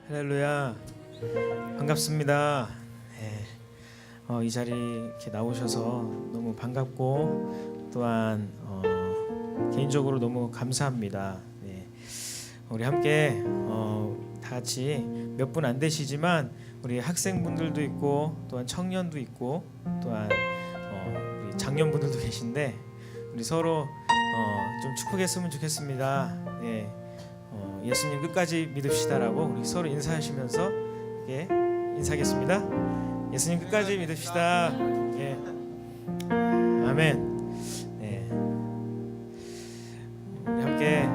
할렐루야, 반갑습니다. 이 자리 이렇게 나오셔서 너무 반갑고 또한 개인적으로 너무 감사합니다. 우리 함께 다 같이 몇 분 안 되시지만 우리 학생분들도 있고 또한 청년도 있고 또한 우리 장년분들도 계신데 우리 서로 좀 축복했으면 좋겠습니다. 예수님 끝까지 믿읍시다라고 우리 서로 인사하시면서 인사하겠습니다. 예수님 끝까지 믿읍시다. 아멘. 우리 함께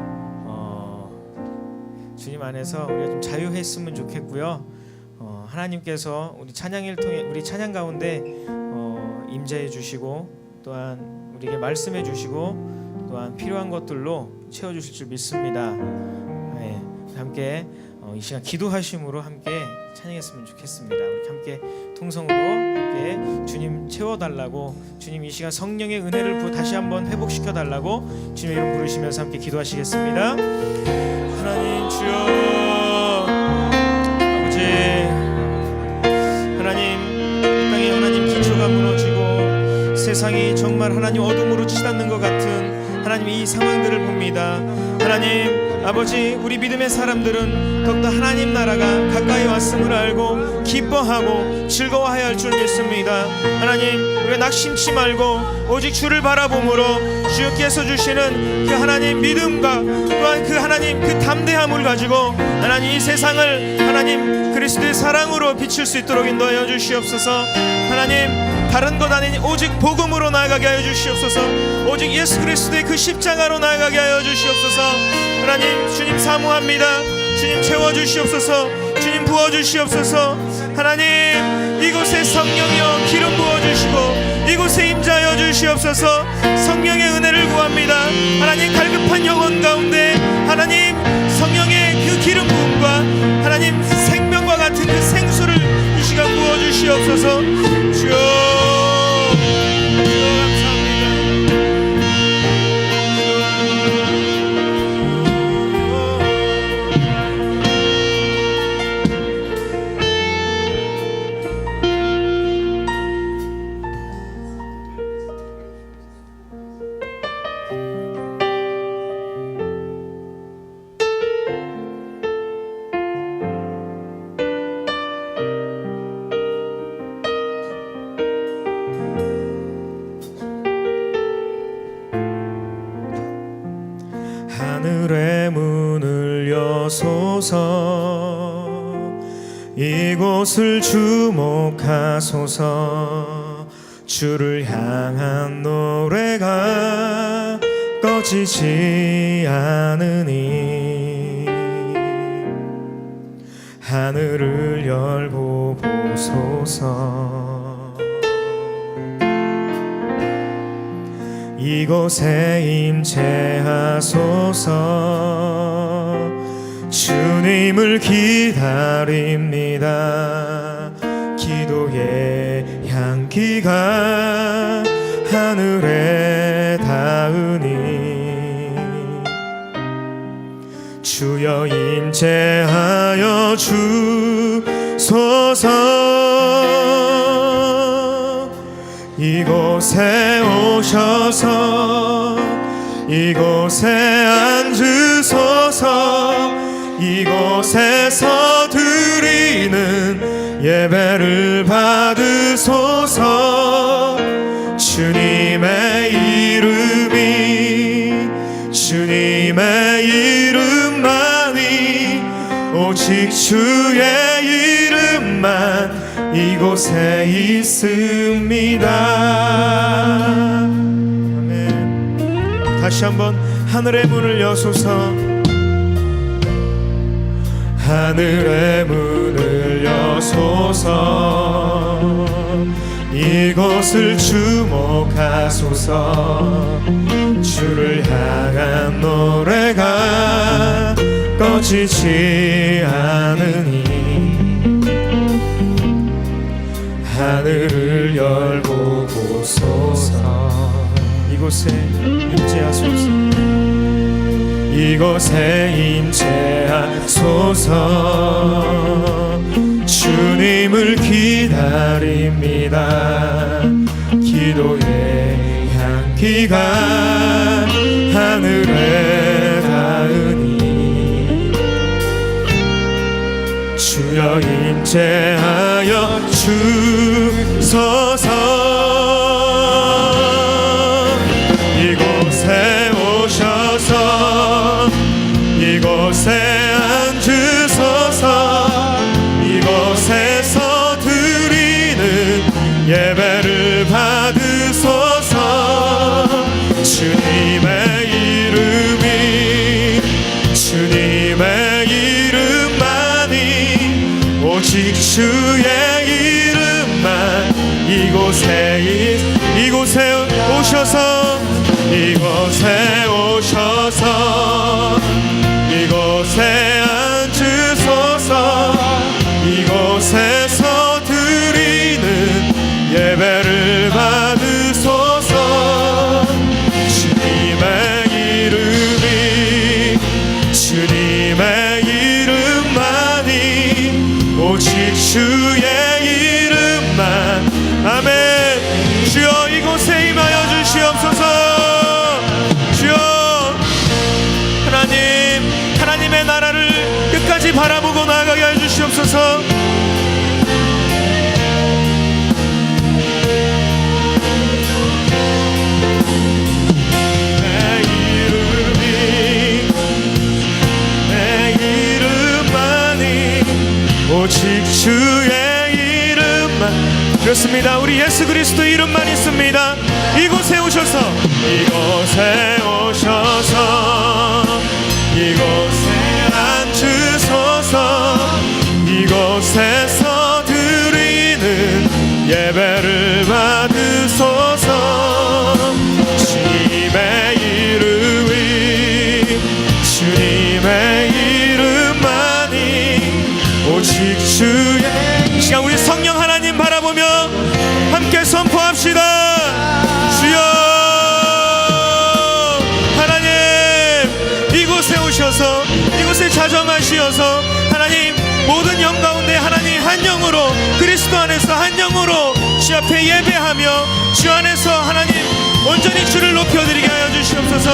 주님 안에서 우리가 좀 자유했으면 좋겠고요. 하나님께서 우리 찬양을 통해 우리 찬양 가운데 임재해 주시고 또한 우리에게 말씀해 주시고 또한 필요한 것들로 채워 주실 줄 믿습니다. 함께 이 시간 기도하심으로 함께 찬양했으면 좋겠습니다. 우리 함께 통성으로 함께 주님 채워달라고, 주님 이 시간 성령의 은혜를 다시 한번 회복시켜 달라고 주님의 이름 부르시면서 함께 기도하시겠습니다. 하나님 주여, 아버지 하나님, 이 땅에 하나님 기초가 무너지고 세상이 정말 하나님 어둠으로 치닫는 것 같은 하나님 이 상황들을 봅니다. 하나님 아버지, 우리 믿음의 사람들은 더욱더 하나님 나라가 가까이 왔음을 알고 기뻐하고 즐거워해야 할 줄 믿습니다. 하나님, 우리가 낙심치 말고 오직 주를 바라봄으로 주께서 주시는 그 하나님 믿음과 또한 그 하나님 그 담대함을 가지고 하나님 이 세상을 하나님 그리스도의 사랑으로 비칠 수 있도록 인도하여 주시옵소서. 하나님, 다른 것 아닌 오직 복음으로 나아가게 하여 주시옵소서. 오직 예수 그리스도의 그 십자가로 나아가게 하여 주시옵소서. 하나님, 주님 사모합니다. 주님 채워주시옵소서. 주님 부어주시옵소서. 하나님, 이곳에 성령이여 기름 부어주시고 이곳에 임재하여 주시옵소서. 성령의 은혜를 구합니다. 하나님, 갈급한 영혼 가운데 하나님 성령의 그 기름 부음과 하나님 생명과 같은 그 생수를 이 시간 부어주시옵소서. 주여 하늘의 문을 여소서. 이곳을 주목하소서. 주를 향한 노래가 꺼지지 않으니 하늘을 열고 보소서. 이곳에 임재하소서. 주님을 기다립니다. 기도의 향기가 하늘에 닿으니 주여 임재하여 주소서. 이곳에 오셔서 이곳에 앉으소서. 이곳에서 드리는 예배를 받으소서. 주님의 이름이 주님의 이름만이 오직 주의 이름만 이곳에 있습니다. 아멘. 다시 한번 하늘의 문을 여소서. 하늘의 문을 여소서. 이곳을 주목하소서. 주를 향한 노래가 꺼지지 않으니 하늘을 열고 보소서. 이곳에 임재하소서. 이곳에 임재하소서. 주님을 기다립니다. 기도의 향기가 하늘에 닿으니 주여 임재하여 주소서. 이곳에 오셔서 이곳에 앉으소서. 이곳에서 드리는 예배를 받으소서. 주님의 이름만이 오직 주의 이름만 이곳에 오셔서 이곳에 앉으소서. 이곳에서 드리는 예배를 받으소서. 주님의 이름만이 오직 주의 이름만. 아멘. 주여 이곳에 임하여 주시옵소서. 주여 하나님의 나라를 끝까지 바라보고 나아가게 해 주시옵소서. 내 이름만이 오직 주의 이름만. 그렇습니다. 우리 예수 그리스도 이름만 있습니다. 이곳에 오셔서 이곳에 앉으소서. 이곳에서 드리는 예배를 받으소서. 주님의 이름만이 오직 주의. 이 시간 우리 성령 하나님 바라보며 함께 선포합시다. 주여 하나님 이곳에 오셔서 이곳에 자정하시어서 하나님 모든 영 가운데 하나님 한 영으로 그리스도 안에서 한 영으로 주 앞에 예배하며 주 안에서 하나님 온전히 주를 높여드리게 하여 주시옵소서.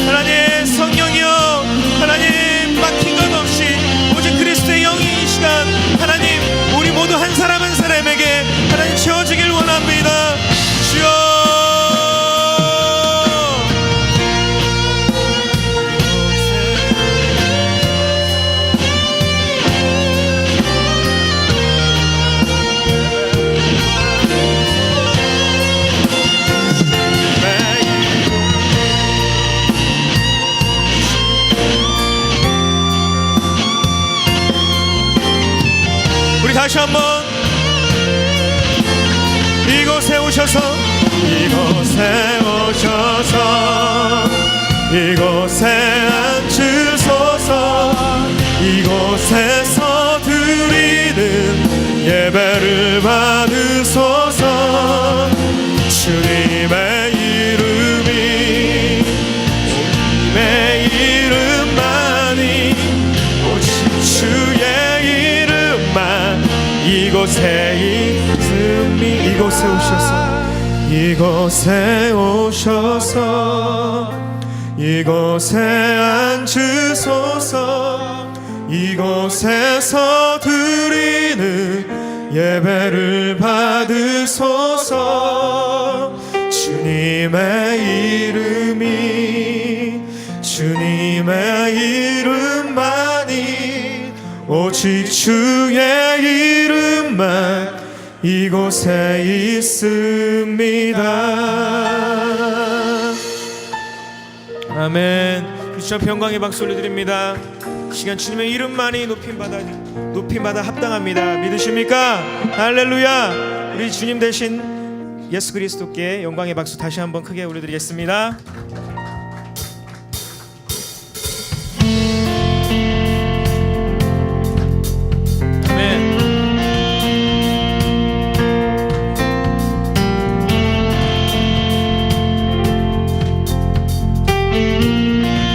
하나님 성령이여 하나님 막힌 것 없이 오직 그리스도의 영이 이 시간 하나님 우리 모두 한 사람 한 사람에게 하나님 채워지길 원합니다. 주여 다시 한번 이곳에 오셔서 이곳에 앉으소서. 이곳에서 드리는 예배를 받으소서. 주님의 이름만이 오직 주의 이름만 이곳에 있음이. 이곳에 오셔서 이곳에 앉으소서. 이곳에서 드리는 예배를 받으소서. 주님의 이름만이 오직 주의 이름만 이곳에 있습니다. 아멘. 크리스천 평강의 박수 올려드립니다. 시간 주님의 이름만이 높임받아 합당합니다. 믿으십니까? 할렐루야. 우리 주님 대신 예수 그리스도께 영광의 박수 다시 한번 크게 올려드리겠습니다.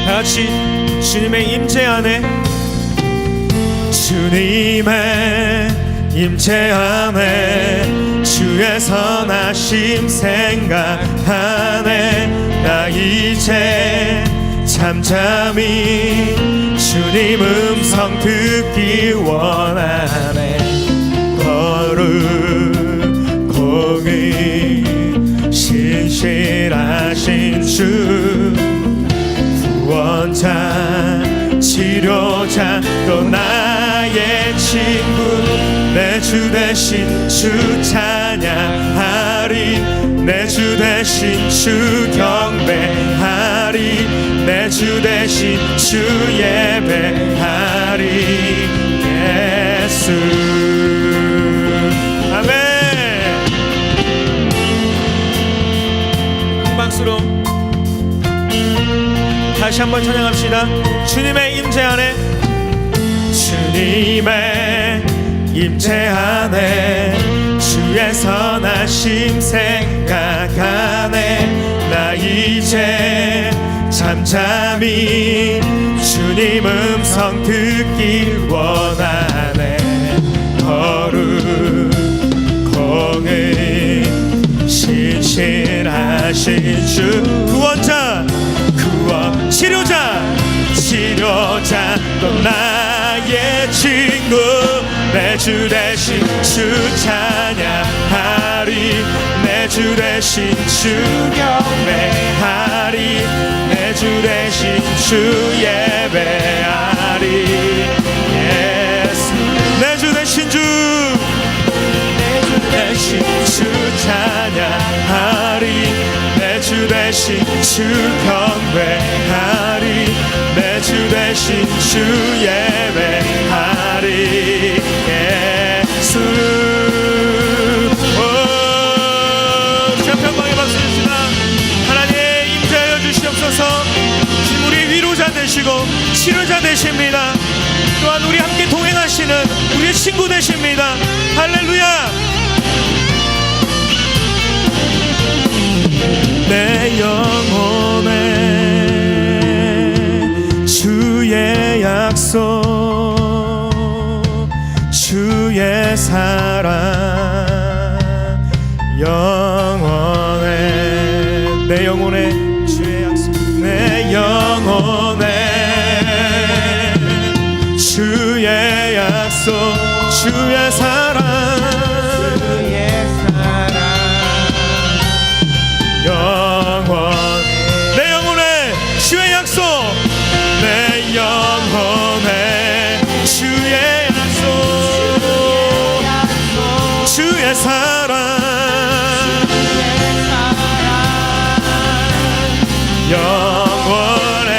같이 주님의 임재 안에 주님의 임재하네 주의 선하심 생각하네 나 이제 잠잠히 주님 음성 듣기 원하네 거룩 공의 신실하신 주 구원자 치료자 또 나의 친구 내 주 대신 주 찬양하리 내 주 대신 주 경배하리 내 주 대신 주 예배하리 예수 아멘. 한 박수로 다시 한번 찬양합시다. 주님의 임재 안에 주님의 임재 안에 주의 선하심 생각하네 나 이제 잠잠히 주님 음성 듣기 원하네 거룩 공의 신실하신 주 구원자 구원 치료자 또 나의 친구 내 주 대신 주 찬양하리 내 주 대신 주 경배하리 내 주 대신 주 예배하리 예수 내 주 대신 주 대신 주 찬양하리 내 주 대신 주 경배하리 내 주 대신 주 예배하리 예수 편방의 박수 주시나 하나님 임재하여 주시옵소서. 지금 우리 위로자 되시고 치료자 되십니다. 또한 우리 함께 동행하시는 우리의 친구 되십니다. 할렐루야. 내 영혼에 주의 약속 주의 사랑 영혼에 내 영혼에 주의 약속 내 영혼에 주의 약속 주의 사랑 영원 내 영혼에 주의 약속 내 영혼에 주의 약속 주의 사랑 영원해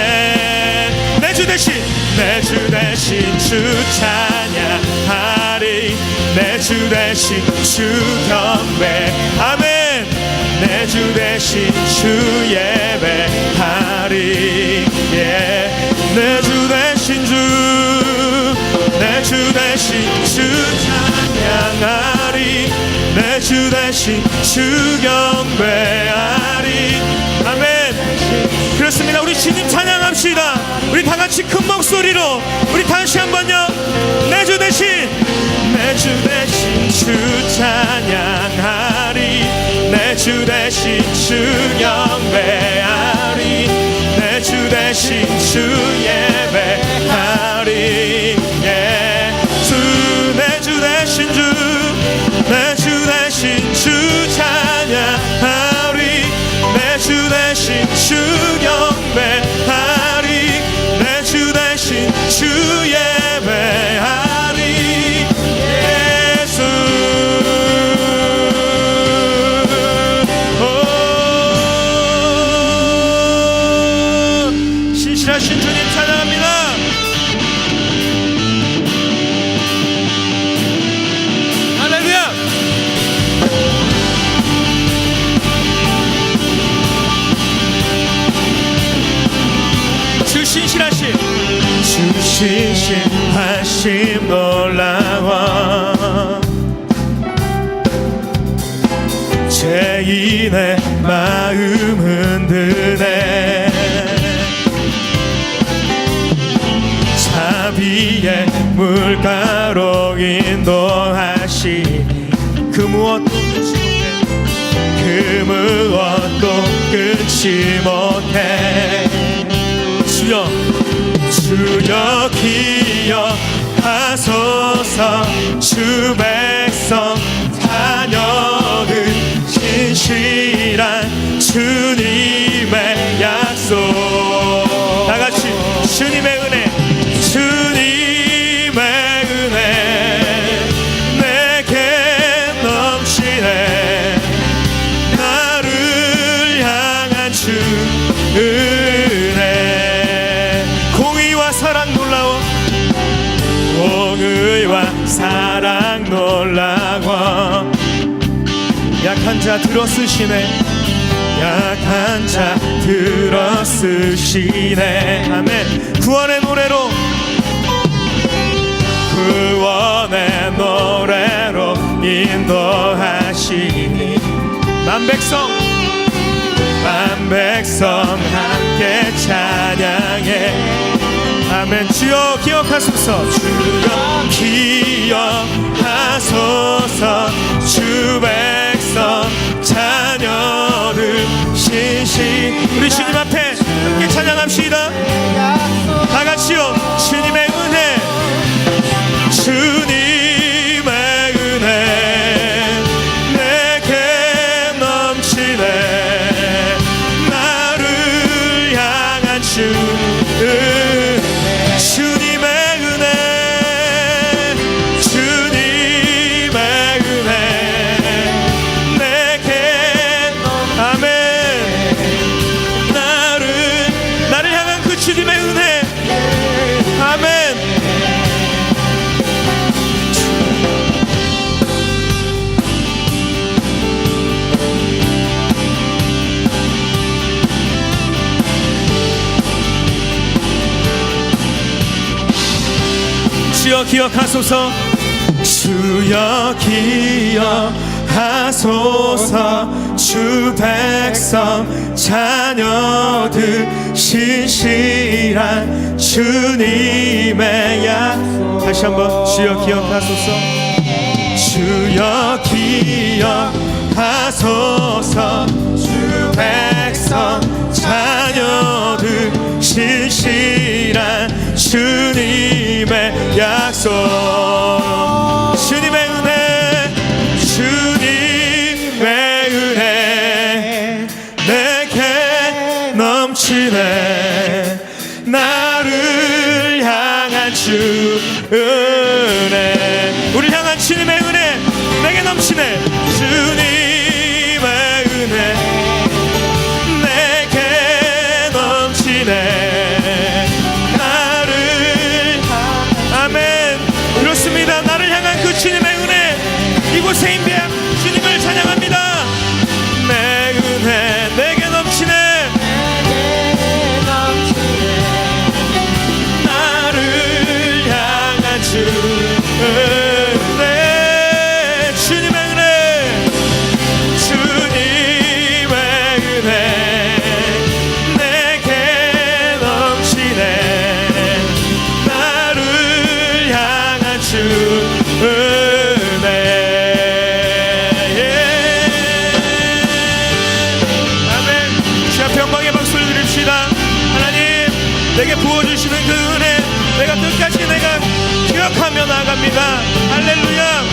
내 주 대신 주 찬양하리 내 주 대신 주 경배 아멘 내 주 대신 주 예배하리 내 주 대신 내 주 대신 주 찬양하리 내 주 대신 주 경배하리 아멘. 그렇습니다. 우리 주님 찬양합시다. 우리 다 같이 큰 목소리로 우리 다시 한번요. 내 주 대신 주 찬양하리 내 주 대신 주 경배하리 내 주 대신 주 예배하리 예수 내 주 대신 내 주 대신 주 찬양하리 내 주 대신 주 경배하리 내 주 대신 주 예배하리 예수 신실하신 주님 찬양합니다. 할렐루야. 주 신실하심 놀라워 죄인의 마음 흔드네 자비의 물가로 인도하시 알지 못해. 주여 기억하소서. 주 백성 자녀들 신실한 주님의 약속. 다같이 주님의 은혜, 주님의 은혜 내게 넘치네. 나를 향한 주 은혜. 공의와 사랑 놀라워, 공의와 사랑 놀라워. 약한 자 들어쓰시네, 약한 자 들어쓰시네. 아멘. 구원의 노래로, 구원의 노래로 인도하시니 만 백성 함께 찬양해. 아멘. 주여 기억하소서. 주여 기억하소서. 주 백성 자녀들 우리 주님 앞에 함께 찬양합시다. 다같이요. 주님의 은혜, 주님의 은혜 내게 넘치네. 나를 향한 주 은혜, 주님의 은혜, 주님의 은혜 내게. 아멘. 나를 향한 그 주님의 은혜. 아멘. 주여 기억하소서. 주여 기억하소서. 주 백성 자녀들 신실한 주님의 약속. 다시 한번 주여 기억하소서. 주여 기억하소서. 주 백성 자녀들 신실한 주님의 약속. 주님의 은혜, 주님의 은혜 내게 넘치네. 나를 향한 주 은혜, 우리 향한 주님의 은혜 내게 넘치네. 주님의 은혜 내게 넘치네. 그렇습니다. 나를 향한 그 주님의 은혜. 이곳에 임재한 주님을 찬양합니다. 내 은혜 내게 넘치네. 나를 향한 주 은혜, 주님의 은혜, 주님의 은혜 내게 넘치네. 나를 향한 주 은혜. 아멘. 주 앞에 영광의 박수를 드립시다. 하나님, 내게 부어주시는 그 은혜 내가 끝까지 내가 기억하며 나아갑니다. 할렐루야.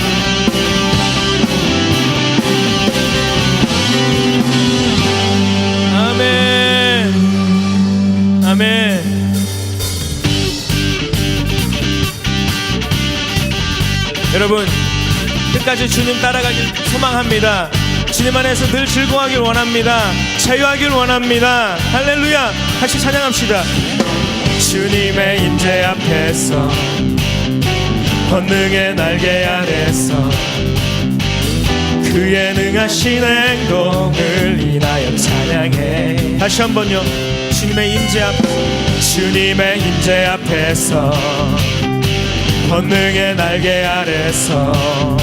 아멘. 아멘. 여러분, 끝까지 주님 따라가길 소망합니다. 주님 안에서 늘 즐거워하길 원합니다. 자유하길 원합니다. 할렐루야. 같이 찬양합시다. 주님의 임재 앞에서, 권능의 날개 아래서 그의 능하신 행동을 인하여 찬양해. 다시 한번요. 주님의 임재 앞에서, 권능의 날개 아래서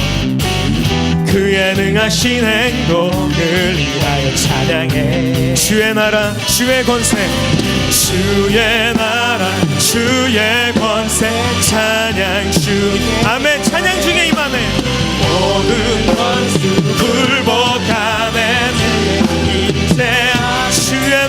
그의 능하신 행동을 인하여 찬양해. 주의 나라 주의 권세, 주의 나라 주의 권세 찬양 주. 아멘. 찬양 중에 임하네. 모든 권수 굴복하네. 임재 주의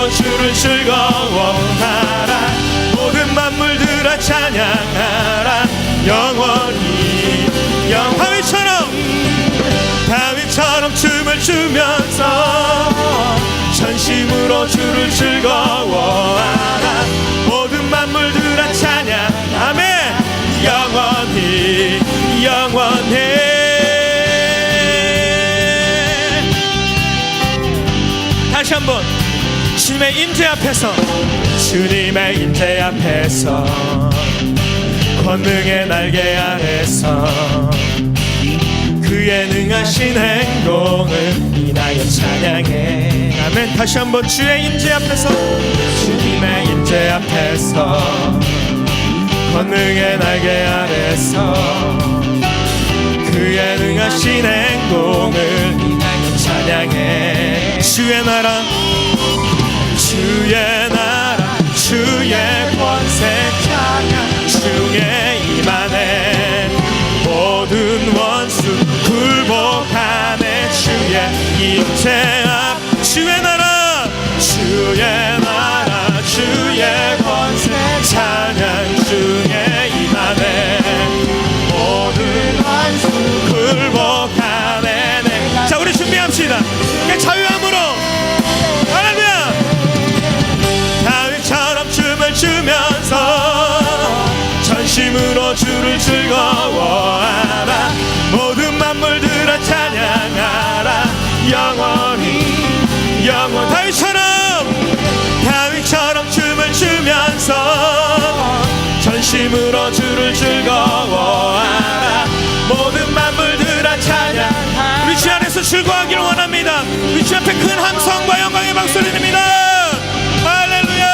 전심으로 주를 즐거워하라. 모든 만물들아 찬양하라. 영원히 다윗처럼 춤을 추면서 전심으로 주를 즐거워하라. 모든 만물들아 찬양. 아멘. 영원히 다시 한번 주님의 임재 앞에서 권능의 날개 아래서 그의 능하신 행동을 인하여 찬양해. 아멘. 다시 한번 주님의 임재 앞에서 권능의 날개 아래서 그의 능하신 행동을 인하여 찬양해. 주의 나라 주의 권세 찬양 중에 임하네. 모든 원수 굴복하네. 주의 임재 앞 주의 나라 주의 권세 찬양 중에 임하네. 모든 원수 굴복하네. 자, 우리 준비합시다. 자유함으로 할렐루야. 다윗처럼 춤을 추면서 전심으로 주를 즐거워하라. 모든 만물들아 찬양하라. 영원히 다윗처럼 춤을 추면서 전심으로 주를 즐거워하라. 모든 만물들아 찬양하라. 우리 주 안에서 즐거워하기를 원합니다. 우리 주 앞에 큰 함성과 영광의 박수 드립니다. 할렐루야.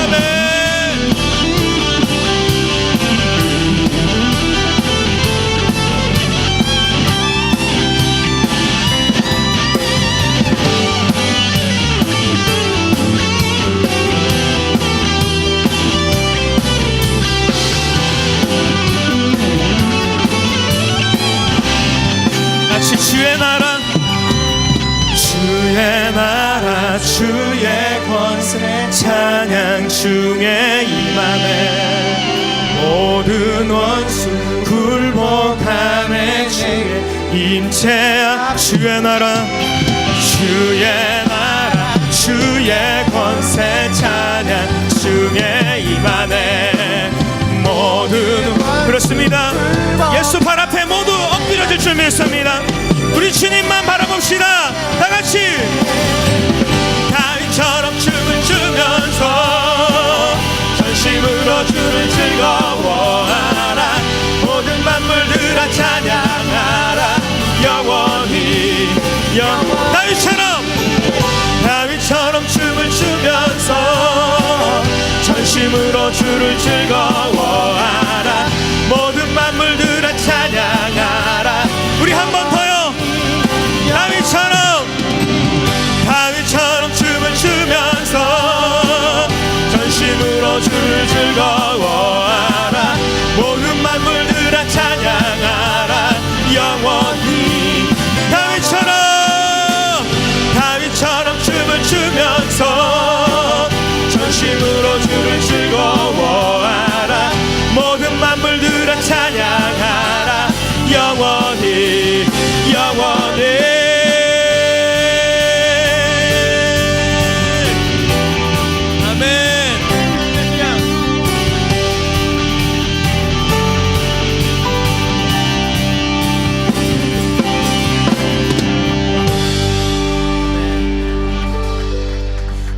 아멘. 주의 권세 찬양 중에 임하네. 모든 원수 굴복하네. 주의 임재 앞 주의 나라 주의 권세 찬양 중에 임하네. 모든 그렇습니다. 예수 발 앞에 모두 엎드려질 줄 믿습니다. 우리 주님만 바라봅시다. 다같이 다윗처럼 춤을 추면서 전심으로 주를 즐거워하라. 모든 만물들아 찬양하라. 영원히 다윗처럼 춤을 추면서 전심으로 주를 즐거워하라. 모든 만물들아 찬양하라. 우리 한 번 더요. 다윗처럼 춤을 추면서 전심으로 주를 즐거워하라. 모든 만물들아 찬양하라. 영원히 다윗처럼 춤을 추면서 전심으로 주를 즐거워하라. 모든 만물들아 찬양하라. 영원히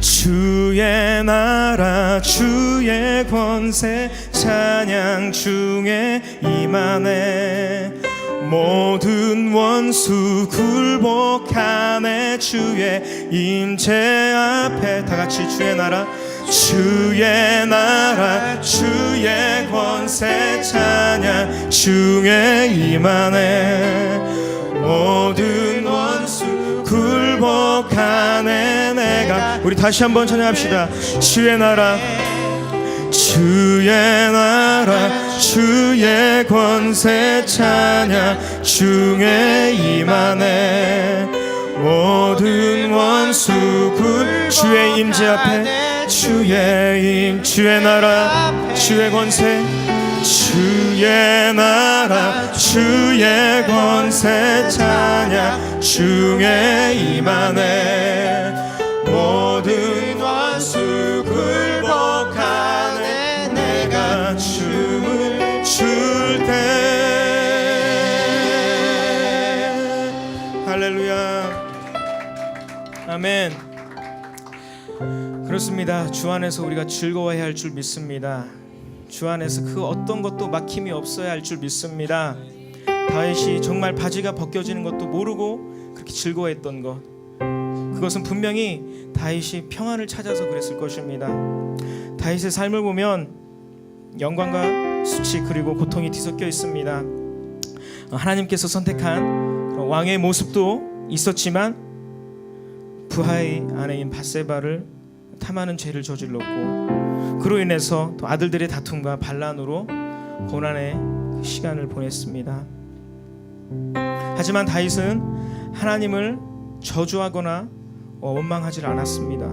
주의 나라 주의 권세 찬양 중에 임하네. 모든 원수 굴복하네. 주의 임재 앞에 다같이 주의 나라 주의 권세 찬양 중에 임하네. 모든 원수 굴복하네. 내가 우리 다시 한번 찬양합시다. 주의 나라 주의 권세 찬양 중에 임하네. 모든 원수 주의 임재 앞에 주의 나라 주의 권세 주의 나라 주의 권세 찬양 중에 임하네 모든 원수 굴복하네 내가 춤을 출 때 할렐루야 아멘. 그렇습니다. 주 안에서 우리가 즐거워해야 할 줄 믿습니다. 주 안에서 그 어떤 것도 막힘이 없어야 할 줄 믿습니다. 다윗이 정말 바지가 벗겨지는 것도 모르고 그렇게 즐거워했던 것, 그것은 분명히 다윗이 평안을 찾아서 그랬을 것입니다. 다윗의 삶을 보면 영광과 수치 그리고 고통이 뒤섞여 있습니다. 하나님께서 선택한 그런 왕의 모습도 있었지만 부하의 아내인 밧세바를 탐하는 죄를 저질렀고 그로 인해서 또 아들들의 다툼과 반란으로 고난의 시간을 보냈습니다. 하지만 다윗은 하나님을 저주하거나 원망하지 않았습니다.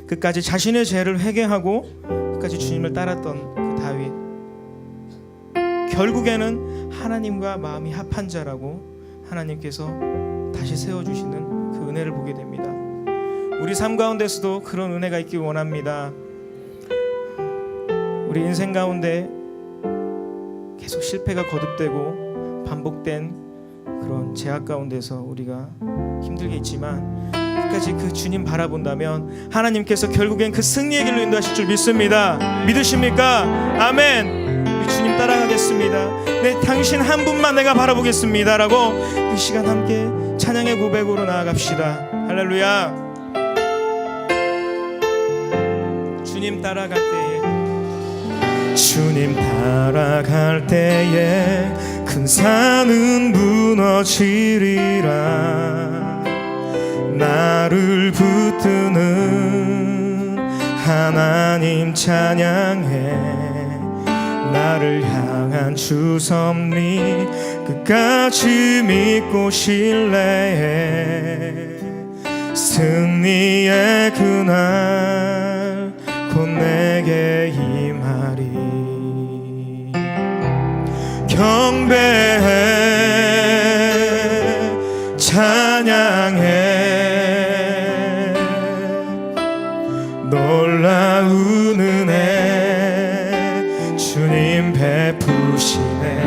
끝까지 자신의 죄를 회개하고 끝까지 주님을 따랐던 그 다윗, 결국에는 하나님과 마음이 합한 자라고 하나님께서 다시 세워주시는 그 은혜를 보게 됩니다. 우리 삶 가운데서도 그런 은혜가 있길 원합니다. 우리 인생 가운데 계속 실패가 거듭되고 반복된 그런 제약 가운데서 우리가 힘들게 있지만 끝까지 그 주님 바라본다면 하나님께서 결국엔 그 승리의 길로 인도하실 줄 믿습니다. 믿으십니까? 아멘. 우리 주님 따라가겠습니다. 네, 당신 한 분만 내가 바라보겠습니다 라고 이 시간 함께 찬양의 고백으로 나아갑시다. 할렐루야. 주님 따라갈 때에 주님 따라갈 때에 큰 산은 무너지리라 나를 붙드는 하나님 찬양해 나를 향한 주 섭리 끝까지 믿고 신뢰해 승리의 그날 곧 내게 임하리 경배해 찬양해 놀라운 은혜 주님 베푸시네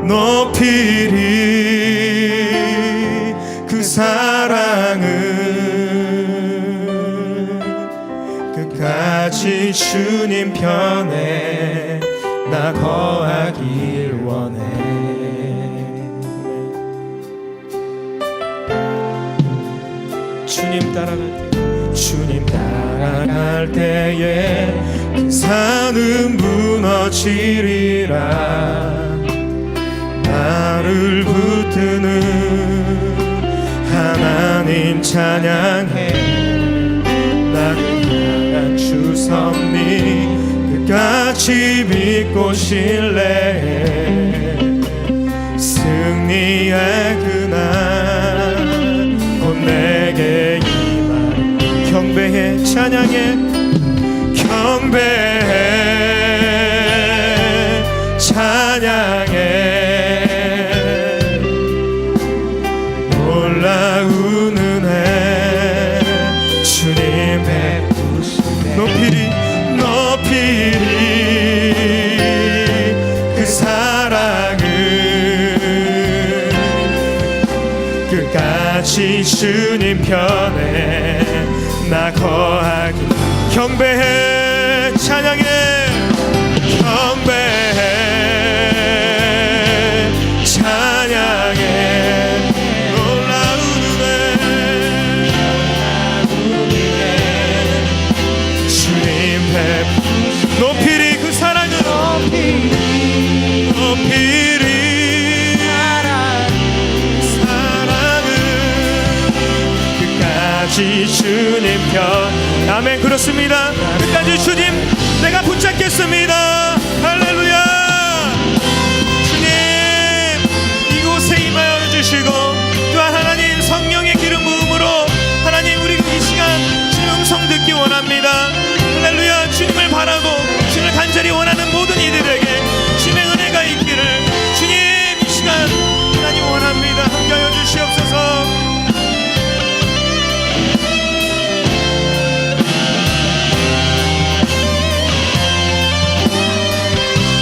높이리 그 사랑을 끝까지 주님 편에 나 거하길 원해 주님 따라갈 때 주님 따라갈 때에 그 산은 무너지리라 나를 붙드는 하나님 찬양해 나를 향한 주 섭리 끝까지 믿고 신뢰해 승리의 그날 곧 내게 임한 경배해 찬양해 경배해 찬양해 놀라운 은혜 주님 베푸시네 높이리 그 사랑을 끝까지 주님 편에 나 거하기 경배해 찬양해 경배해 찬양해 놀라운 은혜 주님 베푸 높이리 그 사랑을 높이리 사랑을 끝까지 주님 편 아멘 그렇습니다 끝까지 주님 내가 붙잡겠습니다 할렐루야 주님 이곳에 임하여 주시고 또한 하나님 성령 있기 원합니다. 할렐루야. 주님을 바라고 주님을 간절히 원하는 모든 이들에게 주님의 은혜가 있기를 주님 이 시간 하나님 원합니다. 함께하여 주시옵소서.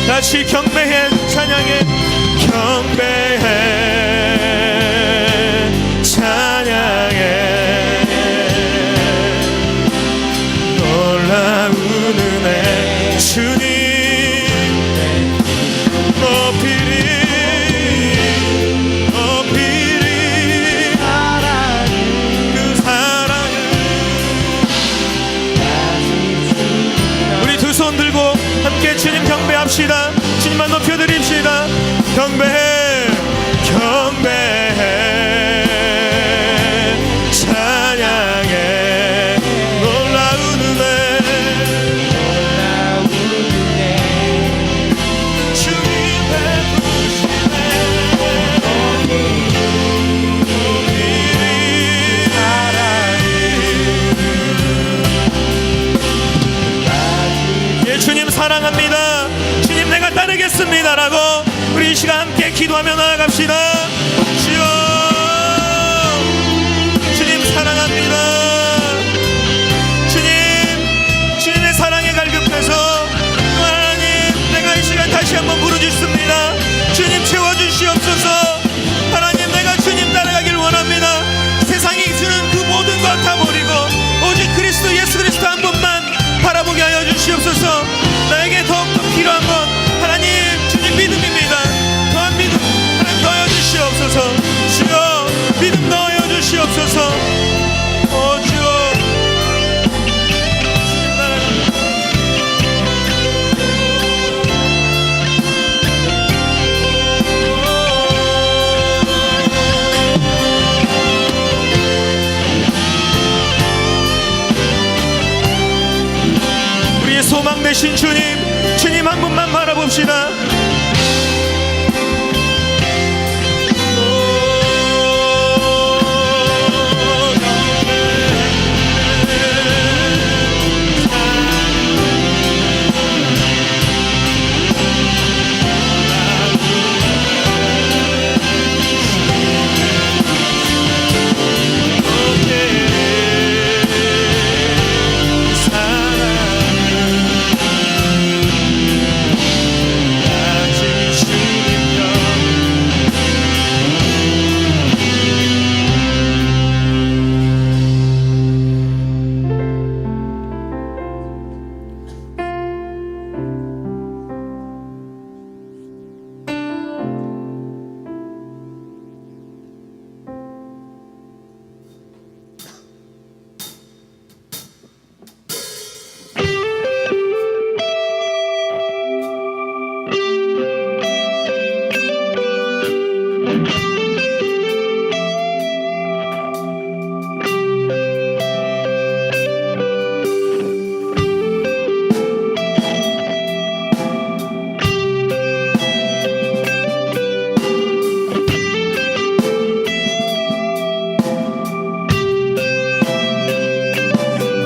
다시 경배해 찬양해 경배해 찬양해 놀라운 은혜 주님 높이리 그 사랑을 우리 두 손 들고 함께 주님 경배합시다. 주님만 높여드립시다. 경배해 경배해 찬양해 놀라운 은혜 주님 베푸시네 높이리 예 주님 사랑합니다. 주님 내가 따르겠습니다 라고 우리 이 시간 함께 기도하며 나아갑시다. 주여 주님 사랑합니다. 주님의 사랑에 갈급해서 하나님 내가 이 시간 다시 한번 부르짖습니다. 주님 채워주시옵소서. 하나님 내가 주님 따라가길 원합니다. 세상이 주는 그 모든 것 다 버리고 오직 그리스도 예수 그리스도 한 분만 바라보게 하여 주시옵소서. 나에게 더욱더 필요한 건 하나님 주님 믿음입니다. 더한 믿음 하나님 더하여 주시옵소서. 주여 믿음 더하여 주시옵소서. 주여 주님 나라가 우리의 소망 되신 주님 한 분만 바라봅시다.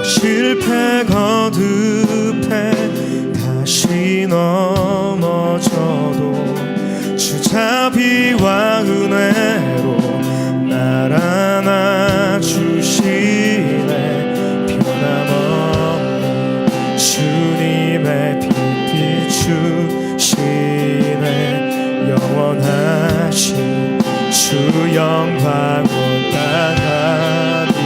실패 거듭해 다시 넘어져도 주 자비와 은혜로 날 안아주시네. 변함없는 주님의 빛 비추시네. 영원하신 주 영광 온 땅 가득해.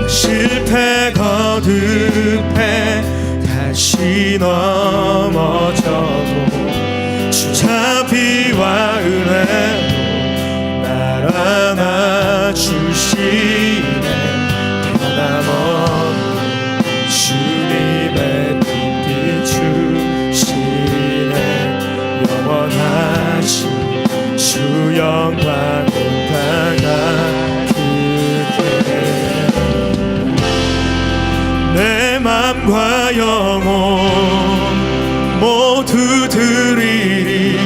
실패 거듭해 다시 넘어져도 주 자비와 은혜로 날 안아주시네. 변함없는 주님의 빛 비추시네. 영원하신 주 영광 온 땅 가득해. 맘과 영혼 모두 드리리.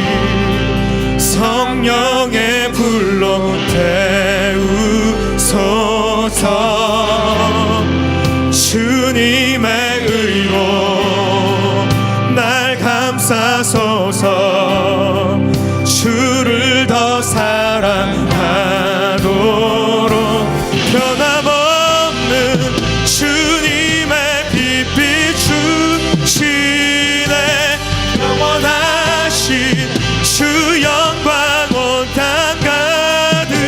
성령의 불로 태우소서. 주님의 의로 날 감싸소서. 주를 더 사랑하도록 변함없는 주님의 빛 비추시네. 영원하신 주 영광 온 땅 가득해.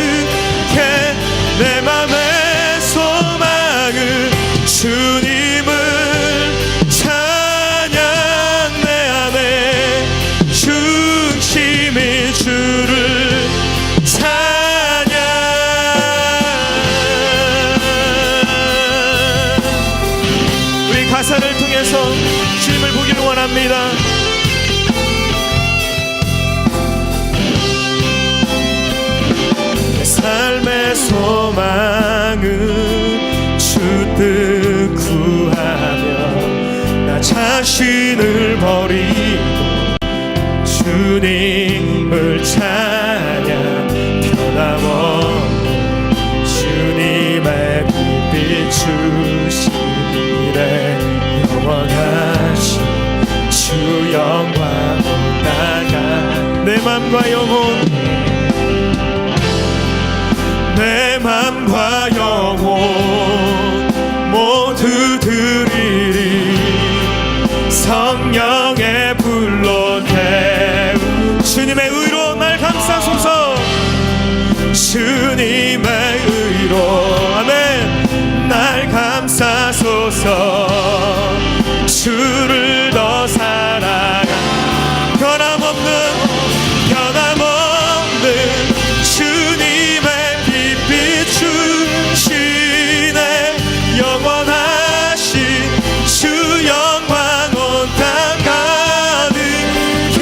내 맘의 소망은 주님을 찬양. 내 안에 중심이 주를 찬양. 우리 가사를 통해서 주님을 보기를 원합니다. 삶의 소망은 주 뜻 구하며 나 자신을 버리고 주님을 찬양. 변함없는 주님의 빛 비추시네. 영원하신 주 영광 나가. 내 맘과 영혼 내 맘과 영혼 모두 드리리. 성령의 불로 태우. 주님의 의로 날 감싸소서. 주님의 의로 아멘 날 감싸소서. 주를 더 사랑하. 변함없는 주님의 빛 비추시네. 영원하신 주 영광 온 땅 가득해.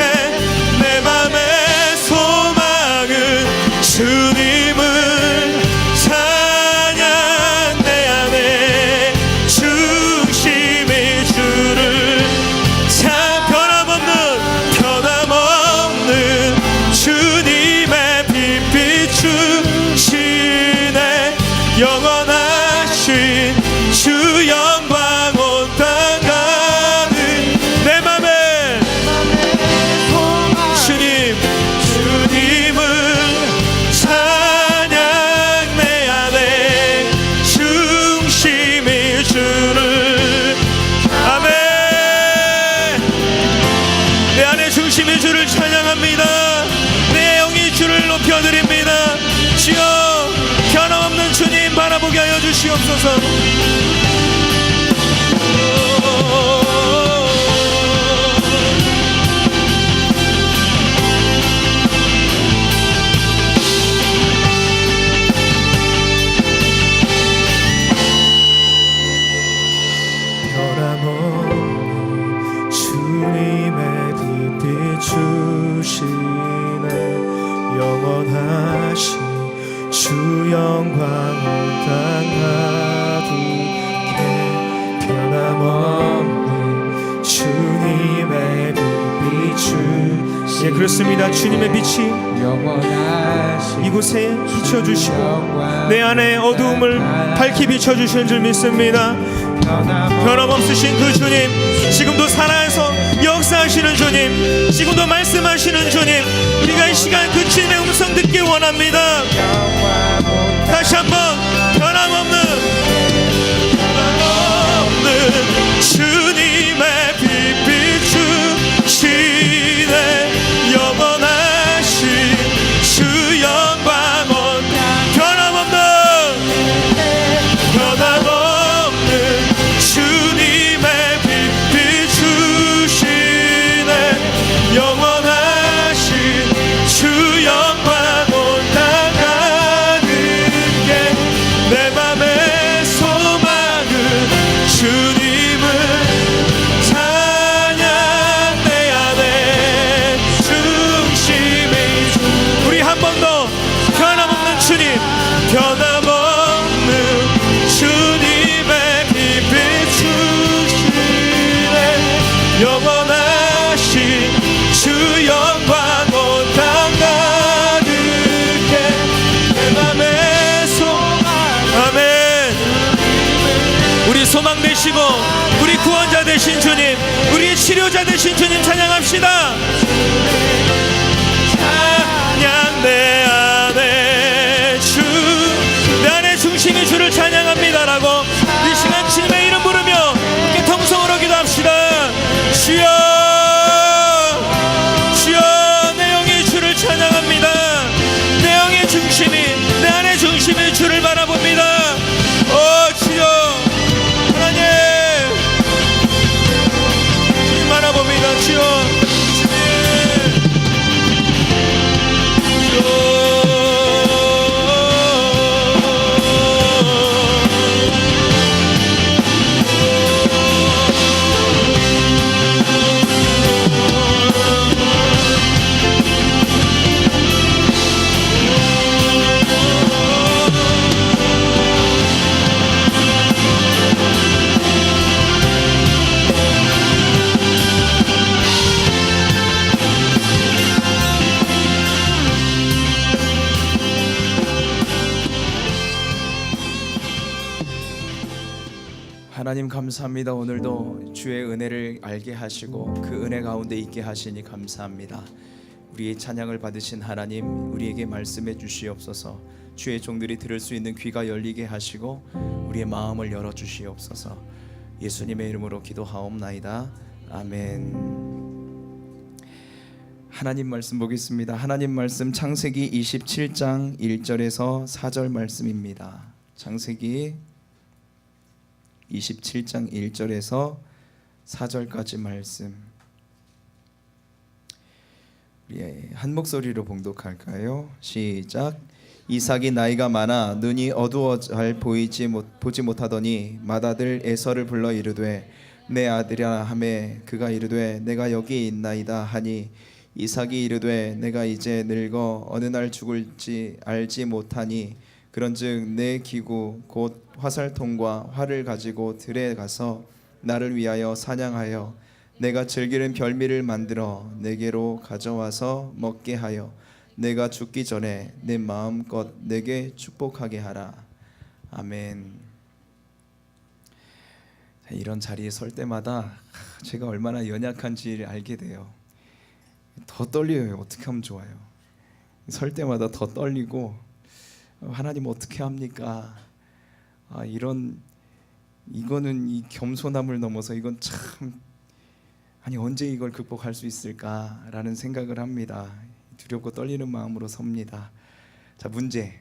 내 맘의 소망은 주님을 찬양. 내 안에 중심이 주를 찬. 변함없는 주님의 빛 비추시네. 영원하신 주 영광 온 땅 가득. 내 맘에 주님을 찬양. 내 안에 중심이 주를 아멘. 내 안에 중심이 주를 찬양합니다. 내 영이 주를 높여드립니다. 주여 변함없는 주님 바라보게 하여 주시옵소서. 변함없는 주님의 빛 비추시네. 영원하신 주 영광 온 땅 가득해. 변함없는 주님의 빛 비추시네. 예, 그렇습니다. 주님의 빛이 이곳에 비춰주시고 내 안에 어두움을 밝히 비춰주시는 줄 믿습니다. 변함없으신 그 주님, 지금도 살아서 역사하시는 주님, 지금도 말씀하시는 주님, 우리가 이 시간 그 주님의 음성 듣기 원합니다. 다시 한번 변함없는 주님의 빛 비추시네. 영원하신 주 영광 온 변함없는 주님의 빛 비추시네. 영원하신 주 영광 온 땅 가득해. 내 맘의 소망은 우리 소망 되시고 우리 구원자 되신 주님, 우리의 치료자 되신 주님 찬양합시다. 찬양 내 안에 주, 내 안에 중심이 주를 찬양합니다라고 이 시간 주님의 이름 부르며 함께 통성으로 기도합시다. 주여, 주여, 내 영이 주를 찬양합니다. 내 영의 중심이, 내 안의 중심이 주를 바라봅니다. 주여 하나님, 주님 바라봅니다. 주여, 하나님 감사합니다. 오늘도 주의 은혜를 알게 하시고 그 은혜 가운데 있게 하시니 감사합니다. 우리의 찬양을 받으신 하나님, 우리에게 말씀해 주시옵소서. 주의 종들이 들을 수 있는 귀가 열리게 하시고 우리의 마음을 열어 주시옵소서. 예수님의 이름으로 기도하옵나이다. 아멘. 하나님 말씀 보겠습니다. 하나님 말씀 창세기 27장 1절에서 4절 말씀입니다. 창세기 27장 1절에서 4절까지 말씀, 한 목소리로 봉독할까요? 시작. 이삭이 나이가 많아 눈이 어두워 잘 보지 못하더니 맏아들 에서를 불러 이르되 내 아들이라 하매 그가 이르되 내가 여기 있나이다 하니 이삭이 이르되 내가 이제 늙어 어느 날 죽을지 알지 못하니 그런즉 내 기구 곧 화살통과 활을 가지고 들에 가서 나를 위하여 사냥하여 내가 즐기는 별미를 만들어 내게로 가져와서 먹게 하여 내가 죽기 전에 내 마음껏 내게 축복하게 하라. 아멘. 이런 자리에 설 때마다 제가 얼마나 연약한지를 알게 돼요. 더 떨려요. 어떻게 하면 좋아요? 설 때마다 더 떨리고, 하나님 어떻게 합니까? 이거는 이 겸손함을 넘어서 이건 참, 아니 언제 이걸 극복할 수 있을까라는 생각을 합니다. 두렵고 떨리는 마음으로 섭니다. 자, 문제.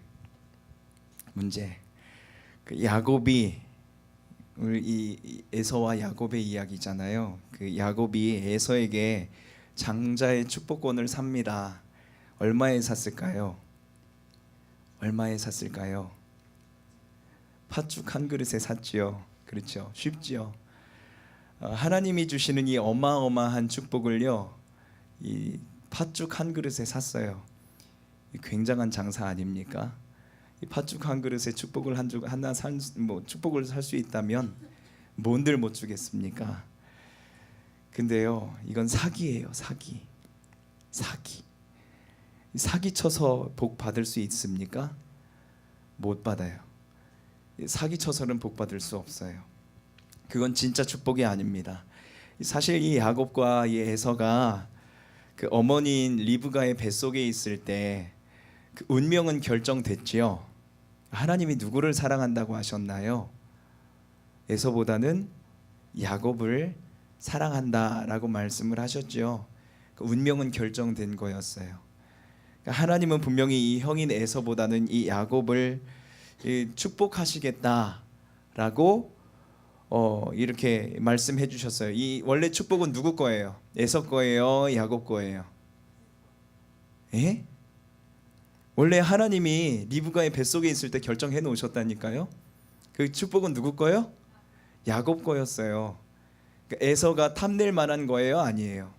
그 야곱이, 이 에서와 야곱의 이야기잖아요. 그 야곱이 에서에게 장자의 축복권을 삽니다. 얼마에 샀을까요? 팥죽 한 그릇에 샀지요. 그렇죠. 쉽지요. 하나님이 주시는 이 어마어마한 축복을요, 이 팥죽 한 그릇에 샀어요. 굉장한 장사 아닙니까? 이 팥죽 한 그릇에 축복을 축복을 살 수 있다면 뭔들 못 주겠습니까? 근데요, 이건 사기예요. 사기 쳐서 복 받을 수 있습니까? 못 받아요. 사기 쳐서는 복 받을 수 없어요. 그건 진짜 축복이 아닙니다. 사실 이 야곱과 이 에서가 그 어머니인 리브가의 뱃속에 있을 때 그 운명은 결정됐지요. 하나님이 누구를 사랑한다고 하셨나요? 에서보다는 야곱을 사랑한다라고 말씀을 하셨죠. 그 운명은 결정된 거였어요. 하나님은 분명히 이 형인 에서보다는 이 야곱을 축복하시겠다라고 이렇게 말씀해 주셨어요. 이 원래 축복은 누구 거예요? 에서 거예요? 야곱 거예요? 예? 원래 하나님이 리브가의 뱃속에 있을 때 결정해 놓으셨다니까요. 그 축복은 누구 거예요? 야곱 거였어요. 에서가 탐낼 만한 거예요? 아니에요.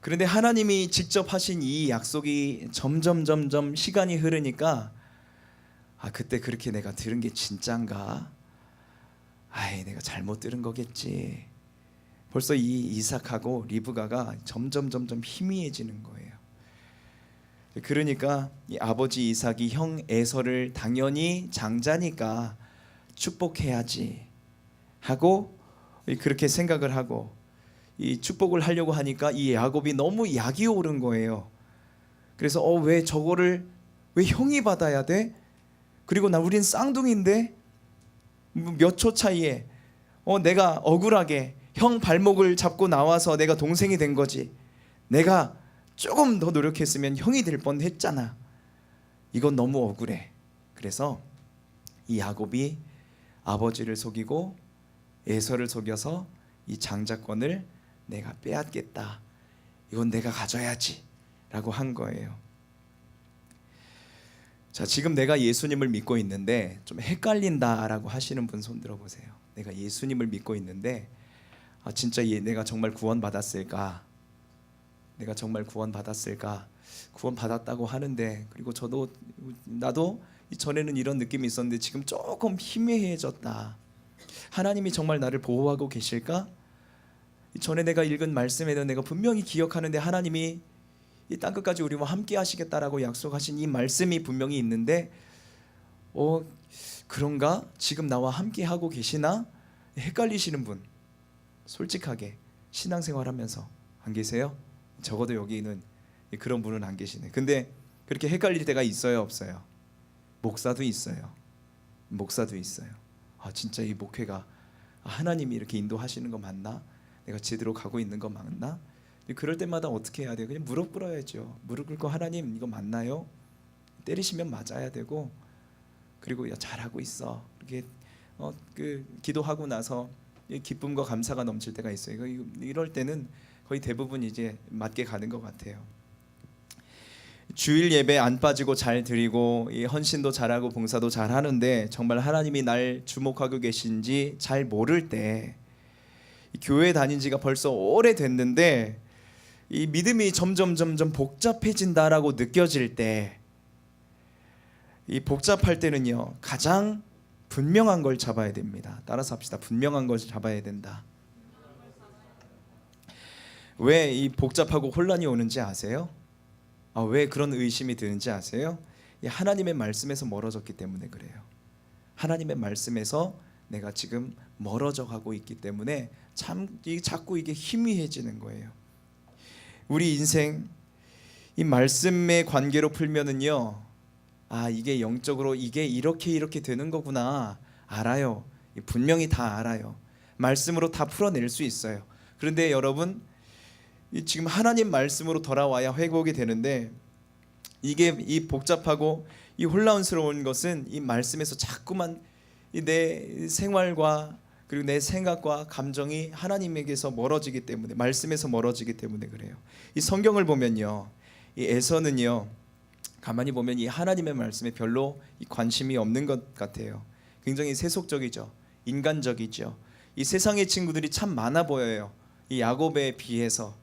그런데 하나님이 직접 하신 이 약속이 점점 시간이 흐르니까, 그때 그렇게 내가 들은 게 진짠가? 내가 잘못 들은 거겠지. 벌써 이 이삭하고 리브가가 점점 희미해지는 거예요. 그러니까 이 아버지 이삭이 형 에서를 당연히 장자니까 축복해야지 하고 그렇게 생각을 하고 이 축복을 하려고 하니까 이 야곱이 너무 약이 오른 거예요. 그래서 왜 저거를 왜 형이 받아야 돼? 그리고 우린 쌍둥이인데 몇 초 차이에 내가 억울하게 형 발목을 잡고 나와서 내가 동생이 된 거지. 내가 조금 더 노력했으면 형이 될 뻔했잖아. 이건 너무 억울해. 그래서 이 야곱이 아버지를 속이고 에서를 속여서 이 장자권을 내가 빼앗겠다. 이건 내가 가져야지 라고 한 거예요. 자, 지금 내가 예수님을 믿고 있는데 좀 헷갈린다라고 하시는 분 손 들어보세요. 내가 예수님을 믿고 있는데 진짜 내가 정말 구원받았을까? 내가 정말 구원받았을까? 구원받았다고 하는데, 그리고 나도 전에는 이런 느낌이 있었는데 지금 조금 희미해졌다. 하나님이 정말 나를 보호하고 계실까? 전에 내가 읽은 말씀에는 내가 분명히 기억하는데 하나님이 이 땅끝까지 우리와 함께 하시겠다라고 약속하신 이 말씀이 분명히 있는데 그런가? 지금 나와 함께 하고 계시나? 헷갈리시는 분 솔직하게 신앙생활하면서 안 계세요? 적어도 여기는 그런 분은 안 계시네. 근데 그렇게 헷갈릴 때가 있어요, 없어요? 목사도 있어요. 목사도 있어요. 진짜 이 목회가 하나님이 이렇게 인도하시는 거 맞나? 내가 제대로 가고 있는 거 맞나? 그럴 때마다 어떻게 해야 돼요? 그냥 무릎 꿇어야죠. 무릎 꿇고 하나님 이거 맞나요? 때리시면 맞아야 되고, 그리고 잘하고 있어. 이렇게 기도하고 나서 기쁨과 감사가 넘칠 때가 있어요. 이럴 때는 거의 대부분 이제 맞게 가는 것 같아요. 주일 예배 안 빠지고 잘 드리고 이 헌신도 잘하고 봉사도 잘하는데 정말 하나님이 날 주목하고 계신지 잘 모를 때, 교회 다닌 지가 벌써 오래됐는데 이 믿음이 점점 복잡해진다라고 느껴질 때, 이 복잡할 때는요 가장 분명한 걸 잡아야 됩니다. 따라서 합시다. 분명한 걸 잡아야 된다. 왜 이 복잡하고 혼란이 오는지 아세요? 왜 그런 의심이 드는지 아세요? 하나님의 말씀에서 멀어졌기 때문에 그래요. 하나님의 말씀에서 내가 지금 멀어져 가고 있기 때문에 자꾸 이게 희미해지는 거예요. 우리 인생 이 말씀의 관계로 풀면은요, 이게 영적으로 이게 이렇게 되는 거구나 알아요. 분명히 다 알아요. 말씀으로 다 풀어낼 수 있어요. 그런데 여러분, 지금 하나님 말씀으로 돌아와야 회복이 되는데, 이게 이 복잡하고 이 혼란스러운 것은 이 말씀에서 자꾸만 내 생활과 그리고 내 생각과 감정이 하나님에게서 멀어지기 때문에, 말씀에서 멀어지기 때문에 그래요. 이 성경을 보면요, 이 에서는요 가만히 보면 이 하나님의 말씀에 별로 이 관심이 없는 것 같아요. 굉장히 세속적이죠. 인간적이죠. 이 세상의 친구들이 참 많아 보여요, 이 야곱에 비해서.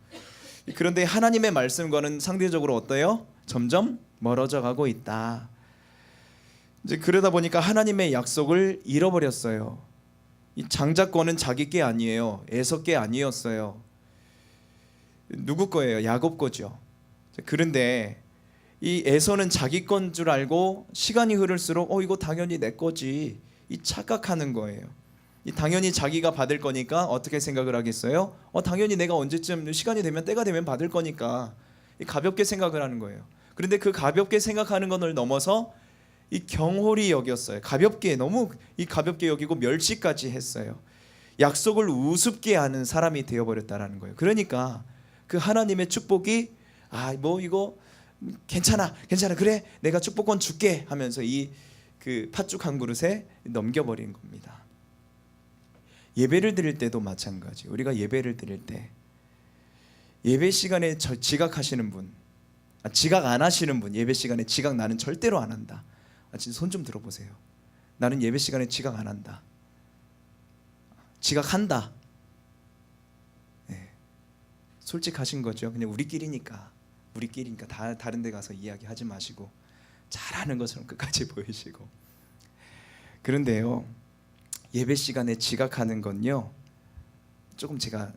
그런데 하나님의 말씀과는 상대적으로 어때요? 점점 멀어져 가고 있다. 이제 그러다 보니까 하나님의 약속을 잃어버렸어요. 이 장자권은 자기 게 아니에요. 에서 게 아니었어요. 누구 거예요? 야곱 거죠. 그런데 이 에서는 자기 건 줄 알고 시간이 흐를수록 이거 당연히 내 거지, 이 착각하는 거예요. 이 당연히 자기가 받을 거니까 어떻게 생각을 하겠어요? 당연히 내가 언제쯤 시간이 되면, 때가 되면 받을 거니까 가볍게 생각을 하는 거예요. 그런데 그 가볍게 생각하는 것을 넘어서 이 경홀히 여겼어요. 너무 가볍게 여기고 멸시까지 했어요. 약속을 우습게 하는 사람이 되어버렸다라는 거예요. 그러니까 그 하나님의 축복이 이거 괜찮아 그래 내가 축복권 줄게 하면서 그 팥죽 한 그릇에 넘겨버린 겁니다. 예배를 드릴 때도 마찬가지. 우리가 예배를 드릴 때 예배 시간에 지각하시는 분, 지각 안 하시는 분, 예배 시간에 지각 나는 절대로 안 한다. 진짜 손 좀 들어보세요. 나는 예배 시간에 지각 안 한다. 지각한다. 네. 솔직하신 거죠. 그냥 우리끼리니까 다른 데 가서 이야기하지 마시고 잘하는 것처럼 끝까지 보이시고. 그런데요, 예배 시간에 지각하는 건요, 조금 제가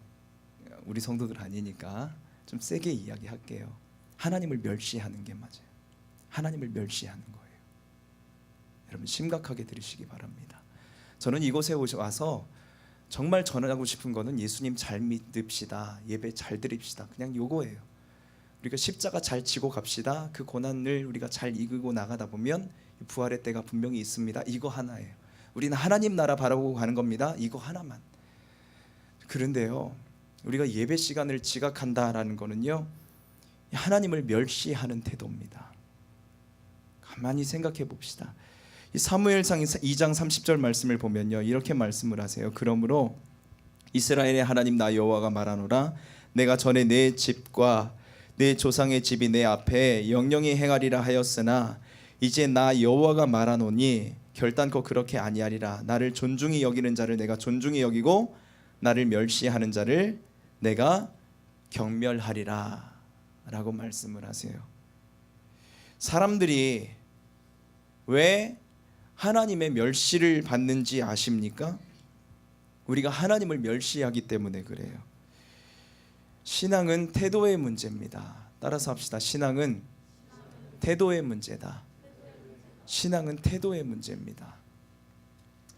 우리 성도들 아니니까 좀 세게 이야기할게요. 하나님을 멸시하는 게 맞아요. 하나님을 멸시하는 거예요. 여러분 심각하게 들으시기 바랍니다. 저는 이곳에 와서 정말 전하고 싶은 거는 예수님 잘 믿읍시다, 예배 잘 드립시다, 그냥 요거예요. 우리가 십자가 잘 지고 갑시다. 그 고난을 우리가 잘 이기고 나가다 보면 부활의 때가 분명히 있습니다. 이거 하나예요. 우리는 하나님 나라 바라보고 가는 겁니다. 이거 하나만. 그런데요, 우리가 예배 시간을 지각한다라는 거는요, 하나님을 멸시하는 태도입니다. 가만히 생각해 봅시다. 이 사무엘상 2장 30절 말씀을 보면요, 이렇게 말씀을 하세요. 그러므로 이스라엘의 하나님 나 여호와가 말하노라, 내가 전에 내 집과 내 조상의 집이 내 앞에 영영히 행하리라 하였으나 이제 나 여호와가 말하노니 결단코 그렇게 아니하리라. 나를 존중히 여기는 자를 내가 존중히 여기고 나를 멸시하는 자를 내가 경멸하리라 라고 말씀을 하세요. 사람들이 왜 하나님의 멸시를 받는지 아십니까? 우리가 하나님을 멸시하기 때문에 그래요. 신앙은 태도의 문제입니다. 따라서 합시다. 신앙은 태도의 문제다. 신앙은 태도의 문제입니다.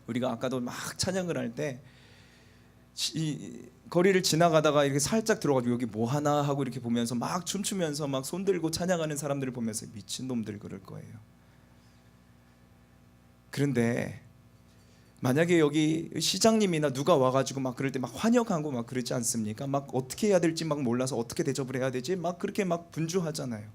우리가 아까도 막 찬양을 할 때 거리를 지나가다가 이렇게 살짝 들어가지고 여기 뭐 하나 하고 이렇게 보면서 막 춤추면서 막 손 들고 찬양하는 사람들을 보면서 미친놈들 그럴 거예요. 그런데 만약에 여기 시장님이나 누가 와가지고 막 그럴 때 막 환영하고 막 그러지 않습니까? 막 어떻게 해야 될지 막 몰라서 어떻게 대접을 해야 되지? 막 그렇게 막 분주하잖아요.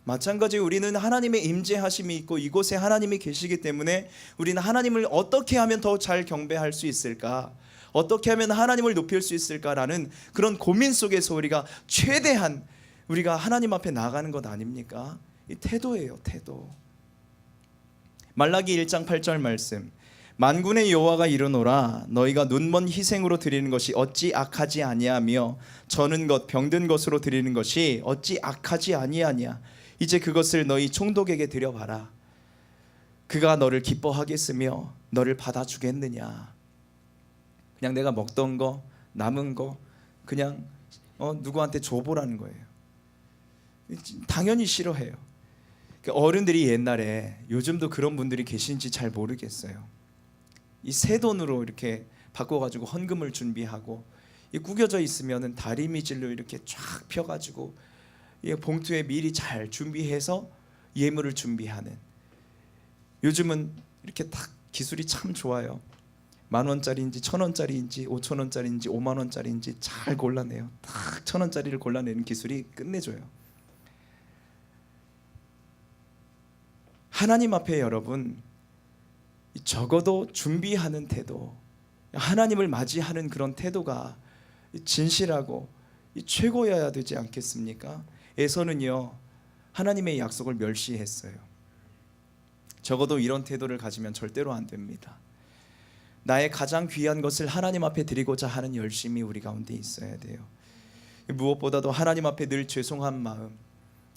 마찬가지로 우리는 하나님의 임재하심이 있고 이곳에 하나님이 계시기 때문에 우리는 하나님을 어떻게 하면 더 잘 경배할 수 있을까? 어떻게 하면 하나님을 높일 수 있을까라는 그런 고민 속에서 우리가 최대한 우리가 하나님 앞에 나가는 것 아닙니까? 이 태도예요, 태도. 말라기 1장 8절 말씀. 만군의 여호와가 이르노라, 너희가 눈먼 희생으로 드리는 것이 어찌 악하지 아니하며 저는 것 병든 것으로 드리는 것이 어찌 악하지 아니하냐. 이제 그것을 너희 총독에게 드려봐라. 그가 너를 기뻐하겠으며 너를 받아주겠느냐. 그냥 내가 먹던 거 남은 거 그냥 누구한테 줘보라는 거예요. 당연히 싫어해요. 어른들이 옛날에, 요즘도 그런 분들이 계신지 잘 모르겠어요. 이 새 돈으로 이렇게 바꿔가지고 헌금을 준비하고, 이 구겨져 있으면은 다리미질로 이렇게 쫙 펴가지고 이 봉투에 미리 잘 준비해서 예물을 준비하는. 요즘은 이렇게 딱 기술이 참 좋아요. 10,000원짜리인지 1,000원짜리인지 5,000원짜리인지 50,000원짜리인지 잘 골라내요. 딱 1,000원짜리를 골라내는 기술이 끝내줘요. 하나님 앞에 여러분, 적어도 준비하는 태도, 하나님을 맞이하는 그런 태도가 진실하고 최고여야 되지 않겠습니까? 에서는요, 하나님의 약속을 멸시했어요. 적어도 이런 태도를 가지면 절대로 안 됩니다. 나의 가장 귀한 것을 하나님 앞에 드리고자 하는 열심이 우리 가운데 있어야 돼요. 무엇보다도 하나님 앞에 늘 죄송한 마음,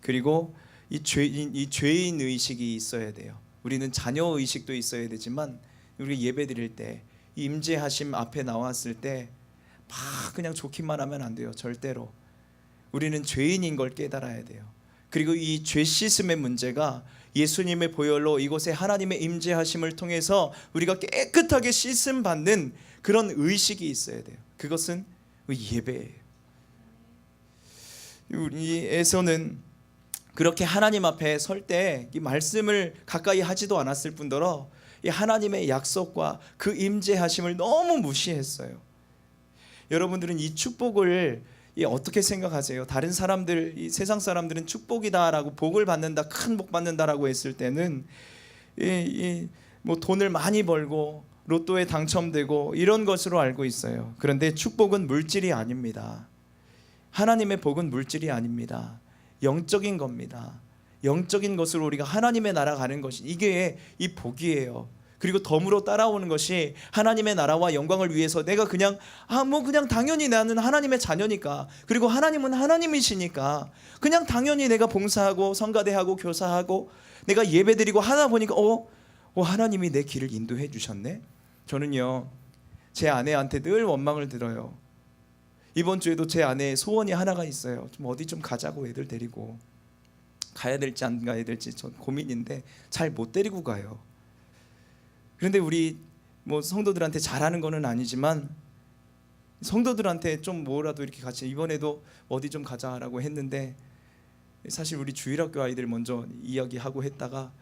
그리고 이 죄인 의식이 있어야 돼요. 우리는 자녀 의식도 있어야 되지만 우리 예배 드릴 때 임재하심 앞에 나왔을 때 막 그냥 좋기만 하면 안 돼요. 절대로. 우리는 죄인인 걸 깨달아야 돼요. 그리고 이 죄 씻음의 문제가 예수님의 보혈로 이곳에 하나님의 임재하심을 통해서 우리가 깨끗하게 씻음 받는 그런 의식이 있어야 돼요. 그것은 예배예요. 우리 에서는 그렇게 하나님 앞에 설 때 이 말씀을 가까이 하지도 않았을 뿐더러 이 하나님의 약속과 그 임재하심을 너무 무시했어요. 여러분들은 이 축복을 어떻게 생각하세요? 다른 사람들, 이 세상 사람들은 축복이다라고, 복을 받는다, 큰 복 받는다라고 했을 때는 뭐 돈을 많이 벌고 로또에 당첨되고 이런 것으로 알고 있어요. 그런데 축복은 물질이 아닙니다. 하나님의 복은 물질이 아닙니다. 영적인 겁니다. 영적인 것으로 우리가 하나님의 나라 가는 것이, 이게 이 복이에요. 그리고 덤으로 따라오는 것이 하나님의 나라와 영광을 위해서 내가 그냥 그냥 당연히 나는 하나님의 자녀니까, 그리고 하나님은 하나님이시니까 그냥 당연히 내가 봉사하고 성가대하고 교사하고 내가 예배드리고 하다 보니까 하나님이 내 길을 인도해 주셨네. 저는요, 제 아내한테 늘 원망을 들어요. 이번 주에도 제 아내의 소원이 하나가 있어요. 좀 어디 좀 가자고, 애들 데리고. 가야 될지 안 가야 될지 전 고민인데 잘 못 데리고 가요. 그런데 우리 뭐 성도들한테 잘하는 거는 아니지만 성도들한테 좀 뭐라도 이렇게 같이 이번에도 어디 좀 가자라고 했는데 사실 우리 주일학교 아이들 먼저 이야기하고 했다가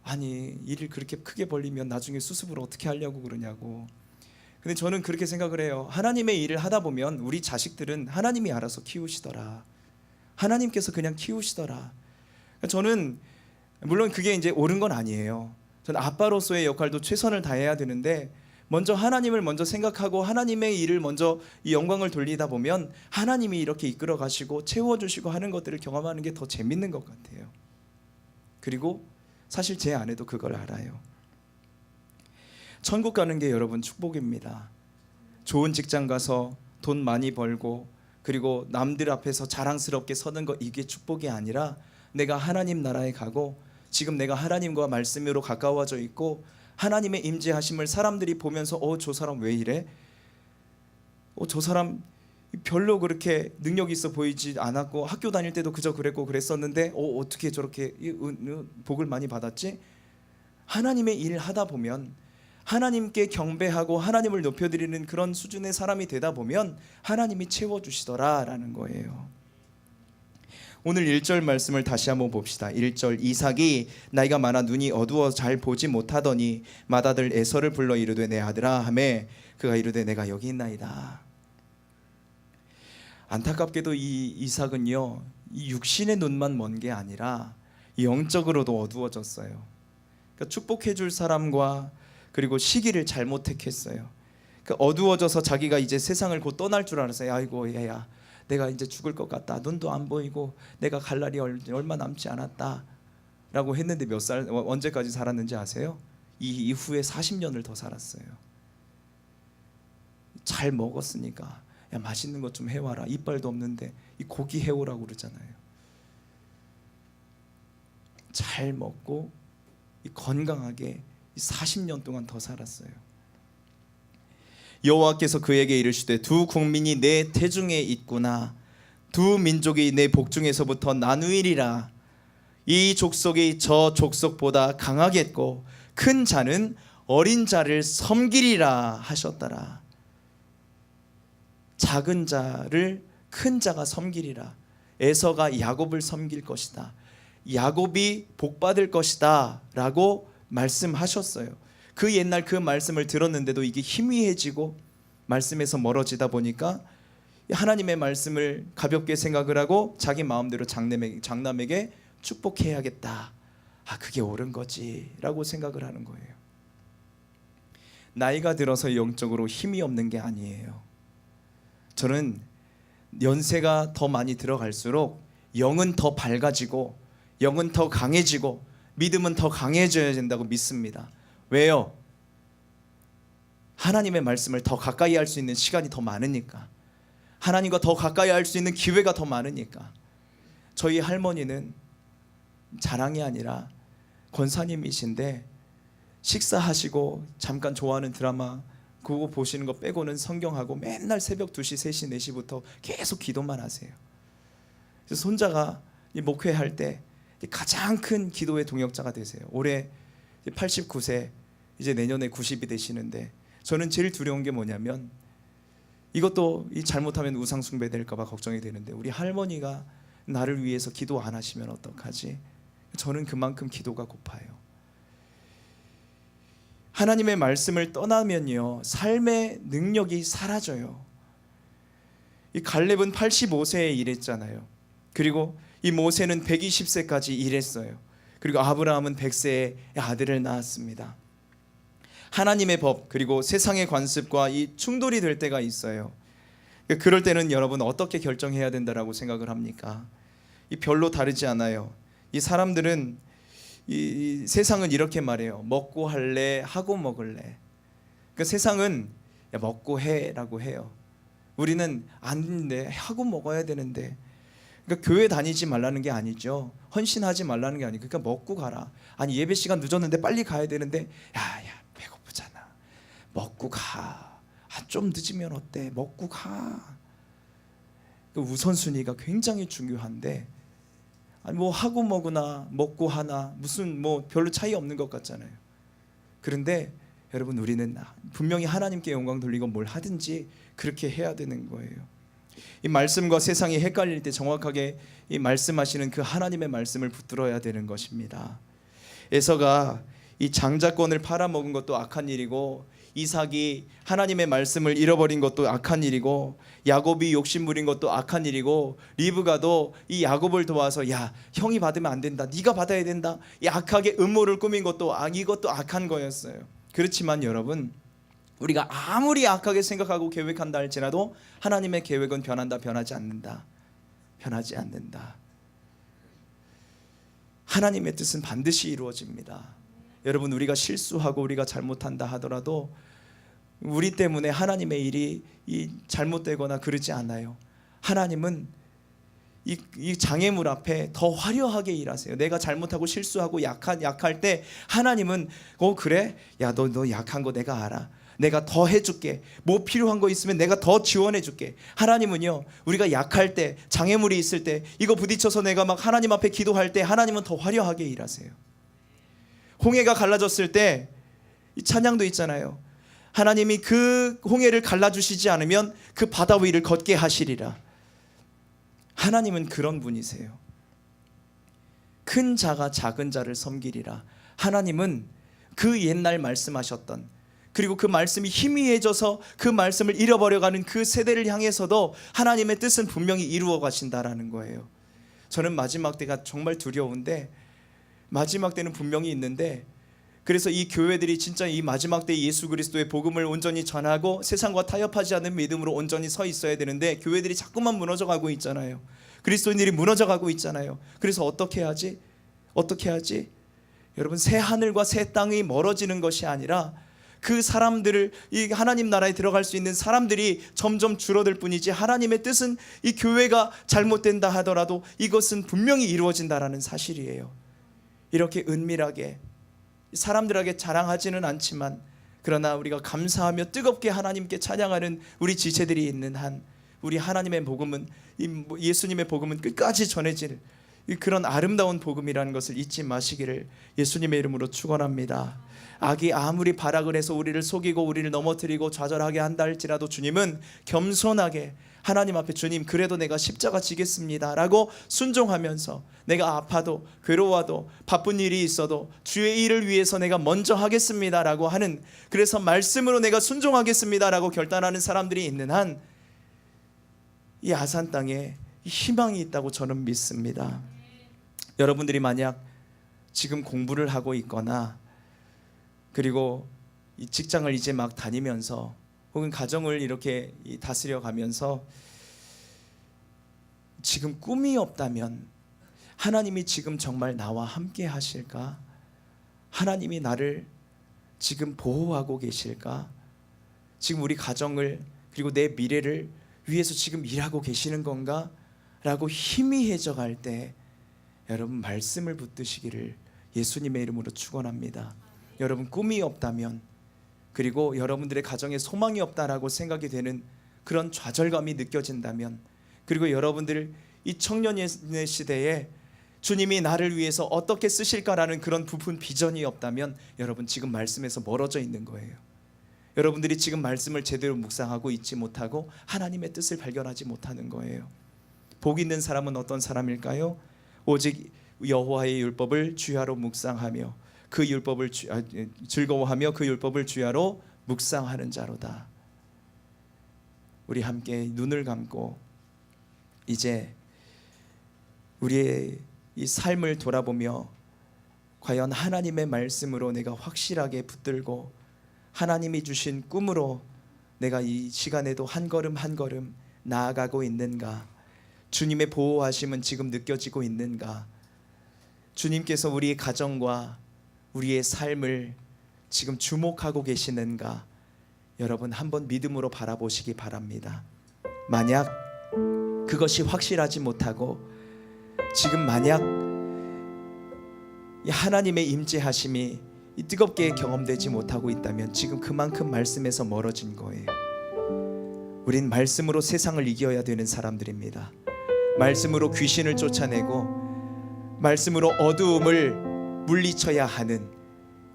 아니 일을 그렇게 크게 벌리면 나중에 수습을 어떻게 하려고 그러냐고. 근데 저는 그렇게 생각을 해요. 하나님의 일을 하다 보면 우리 자식들은 하나님이 알아서 키우시더라. 하나님께서 그냥 키우시더라. 저는 물론 그게 이제 옳은 건 아니에요. 저는 아빠로서의 역할도 최선을 다해야 되는데 먼저 하나님을 먼저 생각하고 하나님의 일을 먼저 이 영광을 돌리다 보면 하나님이 이렇게 이끌어 가시고 채워주시고 하는 것들을 경험하는 게 더 재밌는 것 같아요. 그리고 사실 제 아내도 그걸 알아요. 천국 가는 게 여러분 축복입니다. 좋은 직장 가서 돈 많이 벌고 그리고 남들 앞에서 자랑스럽게 서는 거 이게 축복이 아니라 내가 하나님 나라에 가고 지금 내가 하나님과 말씀으로 가까워져 있고 하나님의 임재하심을 사람들이 보면서 저 사람 왜 이래? 저 사람 별로 그렇게 능력이 있어 보이지 않았고 학교 다닐 때도 그저 그랬고 그랬었는데 어떻게 저렇게 복을 많이 받았지? 하나님의 일을 하다 보면 하나님께 경배하고 하나님을 높여드리는 그런 수준의 사람이 되다 보면 하나님이 채워주시더라라는 거예요. 오늘 1절 말씀을 다시 한번 봅시다. 1절 이삭이 나이가 많아 눈이 어두워 잘 보지 못하더니 맏아들 에서를 불러 이르되 내 아들아 하매 그가 이르되 내가 여기 있나이다. 안타깝게도 이 이삭은요 이 육신의 눈만 먼 게 아니라 영적으로도 어두워졌어요. 그러니까 축복해 줄 사람과 그리고 시기를 잘못 택했어요. 그러니까 어두워져서 자기가 이제 세상을 곧 떠날 줄 알았어요. 아이고 얘야 내가 이제 죽을 것 같다. 눈도 안 보이고 내가 갈 날이 얼마 남지 않았다 라고 했는데 몇 살 언제까지 살았는지 아세요? 이 이후에 40년을 더 살았어요. 잘 먹었으니까 야 맛있는 것 좀 해와라. 이빨도 없는데 이 고기 해오라고 그러잖아요. 잘 먹고 건강하게 40년 동안 더 살았어요. 여호와께서 그에게 이르시되 두 국민이 내 태중에 있구나. 두 민족이 내 복중에서부터 나누이리라. 이 족속이 저 족속보다 강하겠고 큰 자는 어린 자를 섬기리라 하셨더라. 작은 자를 큰 자가 섬기리라. 에서가 야곱을 섬길 것이다. 야곱이 복받을 것이다 라고 말씀하셨어요. 그 옛날 그 말씀을 들었는데도 이게 희미해지고 말씀에서 멀어지다 보니까 하나님의 말씀을 가볍게 생각을 하고 자기 마음대로 장남에게 축복해야겠다. 그게 옳은 거지 라고 생각을 하는 거예요. 나이가 들어서 영적으로 힘이 없는 게 아니에요. 저는 연세가 더 많이 들어갈수록 영은 더 밝아지고 영은 더 강해지고 믿음은 더 강해져야 된다고 믿습니다. 왜요? 하나님의 말씀을 더 가까이 할 수 있는 시간이 더 많으니까. 하나님과 더 가까이 할 수 있는 기회가 더 많으니까. 저희 할머니는 자랑이 아니라 권사님이신데 식사하시고 잠깐 좋아하는 드라마 그거 보시는 거 빼고는 성경하고 맨날 새벽 2시, 3시, 4시부터 계속 기도만 하세요. 그래서 손자가 목회할 때 가장 큰 기도의 동역자가 되세요. 올해 89세, 이제 내년에 90이 되시는데 저는 제일 두려운 게 뭐냐면 이것도 잘못하면 우상 숭배 될까 봐 걱정이 되는데 우리 할머니가 나를 위해서 기도 안 하시면 어떡하지? 저는 그만큼 기도가 고파요. 하나님의 말씀을 떠나면요 삶의 능력이 사라져요. 이 갈렙은 85세에 일했잖아요. 그리고 이 모세는 120세까지 일했어요. 그리고 아브라함은 100세에 아들을 낳았습니다. 하나님의 법 그리고 세상의 관습과 이 충돌이 될 때가 있어요. 그럴 때는 여러분 어떻게 결정해야 된다라고 생각을 합니까? 이 별로 다르지 않아요. 이 사람들은 이 세상은 이렇게 말해요. 먹고 할래 하고 먹을래. 그러니까 세상은 야, 먹고 해라고 해요. 우리는 안 돼 하고 먹어야 되는데. 그러니까 교회 다니지 말라는 게 아니죠. 헌신하지 말라는 게 아니고 그러니까 먹고 가라. 아니 예배 시간 늦었는데 빨리 가야 되는데 야 배고프잖아. 먹고 가. 좀 늦으면 어때? 먹고 가. 그 우선순위가 굉장히 중요한데 아니 뭐 하고 먹으나 먹고 하나 무슨 뭐 별로 차이 없는 것 같잖아요. 그런데 여러분 우리는 분명히 하나님께 영광 돌리고 뭘 하든지 그렇게 해야 되는 거예요. 이 말씀과 세상이 헷갈릴 때 정확하게 이 말씀하시는 그 하나님의 말씀을 붙들어야 되는 것입니다. 에서가 이 장자권을 팔아먹은 것도 악한 일이고, 이삭이 하나님의 말씀을 잃어버린 것도 악한 일이고, 야곱이 욕심부린 것도 악한 일이고, 리브가도 이 야곱을 도와서 야 형이 받으면 안 된다, 네가 받아야 된다, 이 악하게 음모를 꾸민 것도 이것도 악한 거였어요. 그렇지만 여러분, 우리가 아무리 악하게 생각하고 계획한다 할지라도 하나님의 계획은 변한다, 변하지 않는다, 변하지 않는다. 하나님의 뜻은 반드시 이루어집니다. 여러분, 우리가 실수하고 우리가 잘못한다 하더라도 우리 때문에 하나님의 일이 잘못되거나 그러지 않아요. 하나님은 이 장애물 앞에 더 화려하게 일하세요. 내가 잘못하고 실수하고 약할 때 하나님은 그래? 야 너 약한 거 내가 알아. 내가 더 해줄게. 뭐 필요한 거 있으면 내가 더 지원해줄게. 하나님은요, 우리가 약할 때, 장애물이 있을 때, 이거 부딪혀서 내가 막 하나님 앞에 기도할 때 하나님은 더 화려하게 일하세요. 홍해가 갈라졌을 때 이 찬양도 있잖아요. 하나님이 그 홍해를 갈라주시지 않으면 그 바다 위를 걷게 하시리라. 하나님은 그런 분이세요. 큰 자가 작은 자를 섬기리라. 하나님은 그 옛날 말씀하셨던, 그리고 그 말씀이 희미해져서 그 말씀을 잃어버려가는 그 세대를 향해서도 하나님의 뜻은 분명히 이루어 가신다라는 거예요. 저는 마지막 때가 정말 두려운데, 마지막 때는 분명히 있는데, 그래서 이 교회들이 진짜 이 마지막 때 예수 그리스도의 복음을 온전히 전하고 세상과 타협하지 않는 믿음으로 온전히 서 있어야 되는데, 교회들이 자꾸만 무너져가고 있잖아요. 그리스도인들이 무너져가고 있잖아요. 그래서 어떻게 하지? 여러분, 새 하늘과 새 땅이 멀어지는 것이 아니라 그 사람들을, 이 하나님 나라에 들어갈 수 있는 사람들이 점점 줄어들 뿐이지, 하나님의 뜻은 이 교회가 잘못된다 하더라도 이것은 분명히 이루어진다라는 사실이에요. 이렇게 은밀하게 사람들에게 자랑하지는 않지만, 그러나 우리가 감사하며 뜨겁게 하나님께 찬양하는 우리 지체들이 있는 한, 우리 하나님의 복음은, 예수님의 복음은 끝까지 전해질 그런 아름다운 복음이라는 것을 잊지 마시기를 예수님의 이름으로 축원합니다. 악이 아무리 발악을 해서 우리를 속이고 우리를 넘어뜨리고 좌절하게 한다 할지라도 주님은 겸손하게 하나님 앞에, 주님 그래도 내가 십자가 지겠습니다 라고 순종하면서, 내가 아파도 괴로워도 바쁜 일이 있어도 주의 일을 위해서 내가 먼저 하겠습니다 라고 하는, 그래서 말씀으로 내가 순종하겠습니다 라고 결단하는 사람들이 있는 한, 이 아산 땅에 희망이 있다고 저는 믿습니다. 여러분들이 만약 지금 공부를 하고 있거나, 그리고 이 직장을 이제 막 다니면서, 혹은 가정을 이렇게 다스려 가면서 지금 꿈이 없다면, 하나님이 지금 정말 나와 함께 하실까? 하나님이 나를 지금 보호하고 계실까? 지금 우리 가정을, 그리고 내 미래를 위해서 지금 일하고 계시는 건가? 라고 희미해져 갈 때 여러분, 말씀을 붙드시기를 예수님의 이름으로 축원합니다. 여러분, 꿈이 없다면, 그리고 여러분들의 가정에 소망이 없다라고 생각이 되는 그런 좌절감이 느껴진다면, 그리고 여러분들 이 청년의 시대에 주님이 나를 위해서 어떻게 쓰실까라는 그런 부푼 비전이 없다면, 여러분 지금 말씀에서 멀어져 있는 거예요. 여러분들이 지금 말씀을 제대로 묵상하고 있지 못하고 하나님의 뜻을 발견하지 못하는 거예요. 복 있는 사람은 어떤 사람일까요? 오직 여호와의 율법을 주야로 묵상하며 그 율법을 즐거워하며 그 율법을 주야로 묵상하는 자로다. 우리 함께 눈을 감고 이제 우리의 이 삶을 돌아보며, 과연 하나님의 말씀으로 내가 확실하게 붙들고 하나님이 주신 꿈으로 내가 이 시간에도 한 걸음 한 걸음 나아가고 있는가? 주님의 보호하심은 지금 느껴지고 있는가? 주님께서 우리의 가정과 우리의 삶을 지금 주목하고 계시는가? 여러분 한번 믿음으로 바라보시기 바랍니다. 만약 그것이 확실하지 못하고, 지금 만약 하나님의 임재하심이 뜨겁게 경험되지 못하고 있다면, 지금 그만큼 말씀에서 멀어진 거예요. 우린 말씀으로 세상을 이겨야 되는 사람들입니다. 말씀으로 귀신을 쫓아내고 말씀으로 어두움을 물리쳐야 하는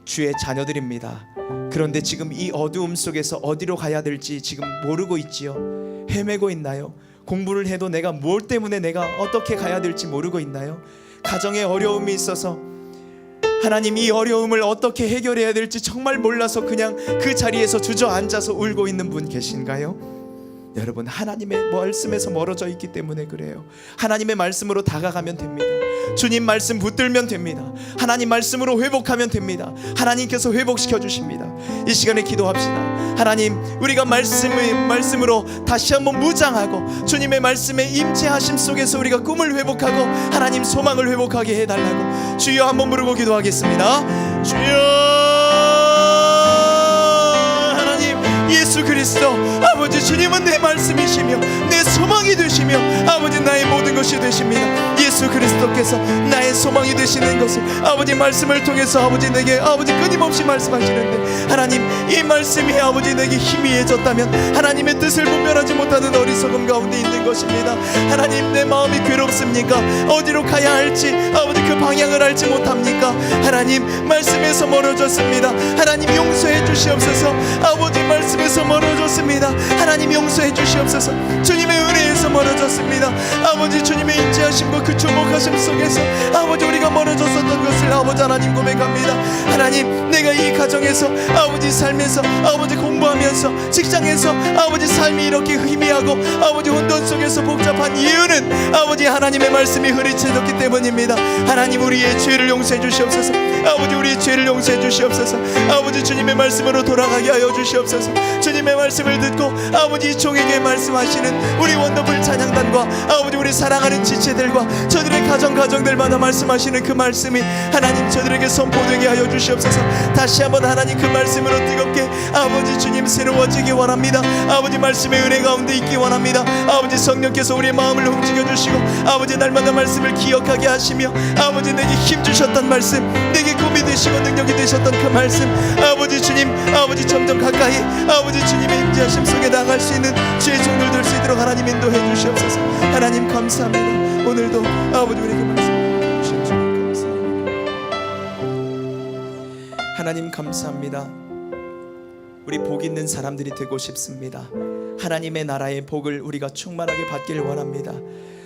주의 자녀들입니다. 그런데 지금 이 어두움 속에서 어디로 가야 될지 지금 모르고 있지요. 헤매고 있나요? 공부를 해도 내가 뭘 때문에 내가 어떻게 가야 될지 모르고 있나요? 가정에 어려움이 있어서 하나님 이 어려움을 어떻게 해결해야 될지 정말 몰라서 그냥 그 자리에서 주저앉아서 울고 있는 분 계신가요? 여러분, 하나님의 말씀에서 멀어져 있기 때문에 그래요. 하나님의 말씀으로 다가가면 됩니다. 주님 말씀 붙들면 됩니다. 하나님 말씀으로 회복하면 됩니다. 하나님께서 회복시켜 주십니다. 이 시간에 기도합시다. 하나님, 우리가 말씀으로 다시 한번 무장하고 주님의 말씀에 임재하심 속에서 우리가 꿈을 회복하고 하나님 소망을 회복하게 해달라고 주여 한번 부르고 기도하겠습니다. 주여, 예수 그리스도 아버지, 주님은 내 말씀이시며 내 소망이 되시며 아버지 나의 모든 것이 되십니다. 예수 그리스도께서 나의 소망이 되시는 것을 아버지 말씀을 통해서 아버지 내게 아버지 끊임없이 말씀하시는데, 하나님 이 말씀이 아버지 내게 힘이 해졌다면 하나님의 뜻을 분별하지 못하는 어리석음 가운데 있는 것입니다. 하나님, 내 마음이 괴롭습니까? 어디로 가야 할지 아버지 그 방향을 알지 못합니까? 하나님, 말씀에서 멀어졌습니다. 하나님 용서해 주시옵소서. 아버지 말씀에서 멀어졌습니다. 하나님 용서해 주시옵소서. 주님의 은혜에서 멀어졌습니다. 아버지 주님의 임재하심과 그 주목하심 속에서 아버지 우리가 멀어졌었던 것을 아버지 하나님 고백합니다. 하나님, 내가 이 가정에서 아버지 삶에서 아버지 공부하면서 직장에서 아버지 삶이 이렇게 희미하고 아버지 혼돈 속에서 복잡한 이유는 아버지 하나님의 말씀이 흐리쳐졌기 때문입니다. 하나님, 우리의 죄를 용서해 주시옵소서. 아버지 우리의 죄를 용서해 주시옵소서. 아버지 주님의 말씀으로 돌아가게 하여 주시옵소서. 주님의 말씀을 듣고 아버지 종에게 말씀하시는 우리 원더풀 찬양단과 아버지 우리 사랑하는 지체들과 저들의 가정들마다 말씀하시는 그 말씀이 하나님 저들에게 선포되게 하여 주시옵소서. 다시 한번 하나님 그 말씀으로 뜨겁게 아버지 주님 새로워지기 원합니다. 아버지 말씀의 은혜 가운데 있기 원합니다. 아버지 성령께서 우리의 마음을 움직여 주시고 아버지 날마다 말씀을 기억하게 하시며 아버지 내게 힘 주셨던 말씀, 내게 꿈이 되시고 능력이 되셨던 그 말씀 아버지 주님 아버지 점점 가까이 아버지 주님의 임재하심 속에 나갈 수 있는 주의 종들 될 수 있도록 하나님 인도해 주시옵소서. 하나님 감사합니다. 오늘도 아버지 우리에게 말씀 주신 주님 감사합니다. 하나님 감사합니다. 우리 복 있는 사람들이 되고 싶습니다. 하나님의 나라의 복을 우리가 충만하게 받길 원합니다.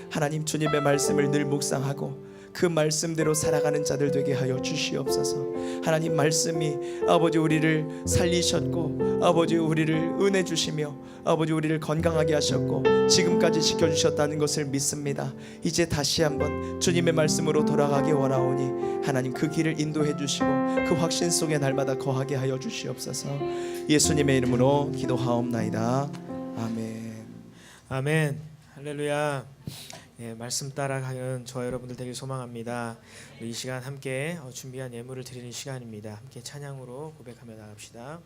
하나님, 주님의 말씀을 늘 묵상하고 그 말씀대로 살아가는 자들 되게 하여 주시옵소서. 하나님, 말씀이 아버지 우리를 살리셨고 아버지 우리를 은혜 주시며 아버지 우리를 건강하게 하셨고 지금까지 지켜주셨다는 것을 믿습니다. 이제 다시 한번 주님의 말씀으로 돌아가기 원하오니 하나님 그 길을 인도해 주시고 그 확신 속에 날마다 거하게 하여 주시옵소서. 예수님의 이름으로 기도하옵나이다. 아멘. 아멘. 할렐루야. 예, 말씀 따라가는 저와 여러분들 되길 소망합니다. 이 시간 함께 준비한 예물을 드리는 시간입니다. 함께 찬양으로 고백하며 나갑시다.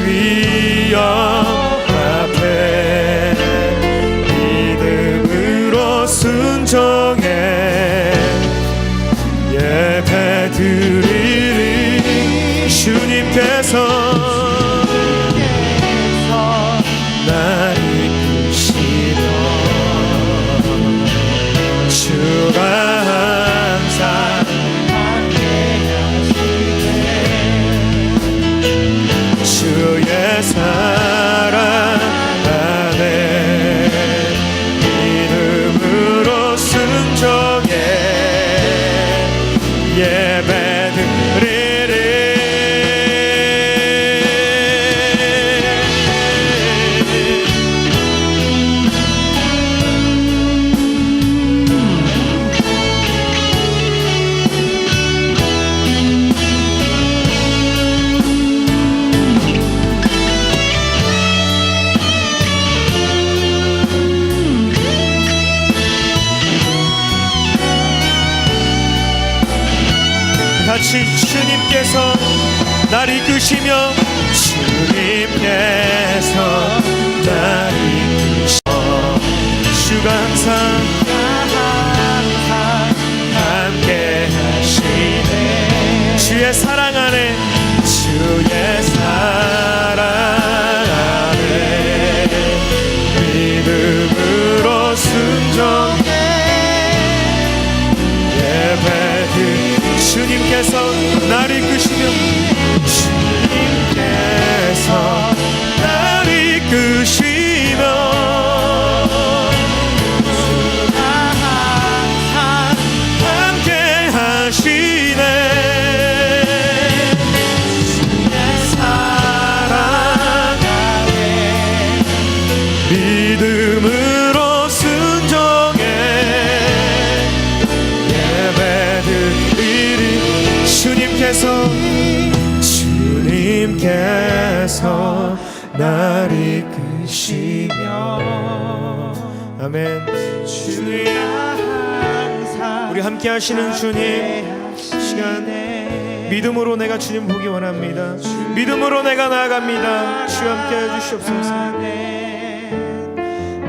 위험 앞에 믿음으로 순종해 예배 드리리. 주님께서 날 이끄시며 주가 항상 주의 사랑 안에 믿음으로 순종해 예배 드리리. 같이 주님께서 날 이끄시며 주님께서 날 이끄시며 주가 항상 함께 하시네. 주의 사랑 안에 주의 사랑 안에 믿음으로 순종해 예배드. 주님께서 날 이끄시며 주님께서 날 이끄시며 함께 하시네. 주의 사랑 안에 믿음으로 순종해 예배드리리. 주님께서 날 이끄시며 아멘. 주님 우리 함께 하시는 주님 시간 믿음으로 내가 주님 보기 원합니다. 믿음으로 내가 나아갑니다. 주 함께 해주시옵소서.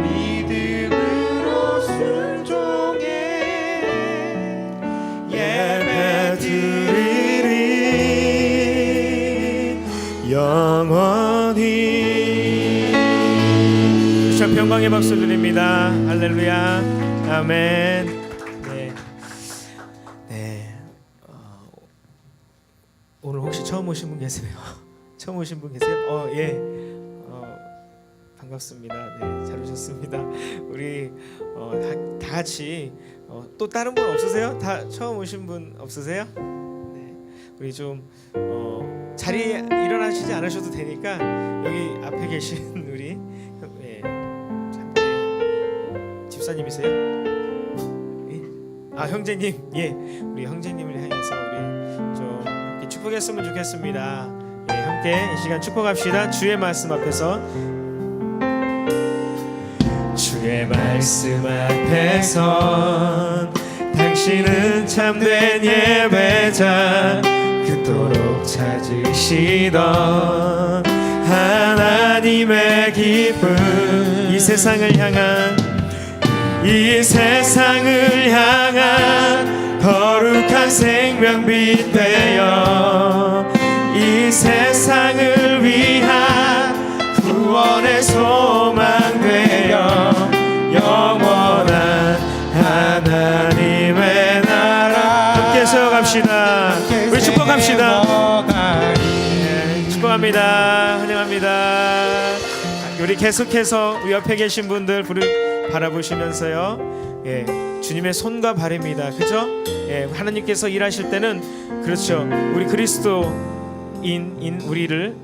믿음으로 순종해 예배드리리 영원히. 자, 평강의 박수 드립니다. 할렐루야. 아멘. 오늘 혹시 처음 오신 분 계세요? 처음 오신 분 계세요? 예. 반갑습니다. 네, 잘 오셨습니다. 우리 다 같이 또 다른 분 없으세요? 다 처음 오신 분 없으세요? 네. 우리 좀 자리에 일어나시지 않으셔도 되니까 여기 앞에 계신 우리 집사님이세요? 예? 형제님, 예, 우리 형제님을 향해서 우리 좀 함께 축복했으면 좋겠습니다. 예, 함께 이 시간 축복합시다. 주의 말씀 앞에서. 주의 말씀 앞에선 당신은 참된 예배자, 그토록 찾으시던 하나님의 기쁨. 이 세상을 향한 거룩한 생명빛 되어 이 세상을 위한 구원의 소망 되어 영원한 하나님의 나라 함께 세워갑시다. 우리 축복합시다. 축복합니다. 환영합니다. 우리 계속해서 우리 옆에 계신 분들 바라보시면서요, 예, 주님의 손과 발입니다. 그죠? 예, 하나님께서 일하실 때는 그렇죠, 우리 그리스도인 우리를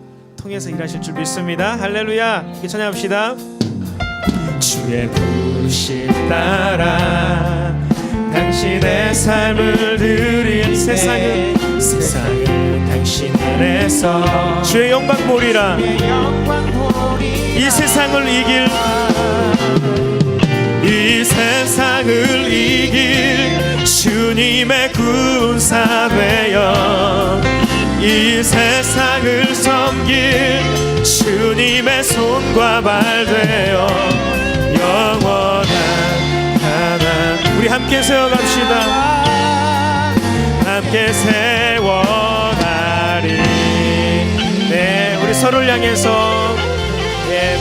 통해서 일하실 줄 믿습니다. 할렐루야. 찬양합시다. 주의 부르심 따라 당신의 삶을 드린 세상은 당신 안에서 주의 영광 보리라. 이 세상을 이길 주님의 군사 되어 이 세상을 섬길 주님의 손과 발 되어 영원한 하나님. 우리 함께 세워갑시다. 함께 세워가리. 네, 우리 서로를 향해서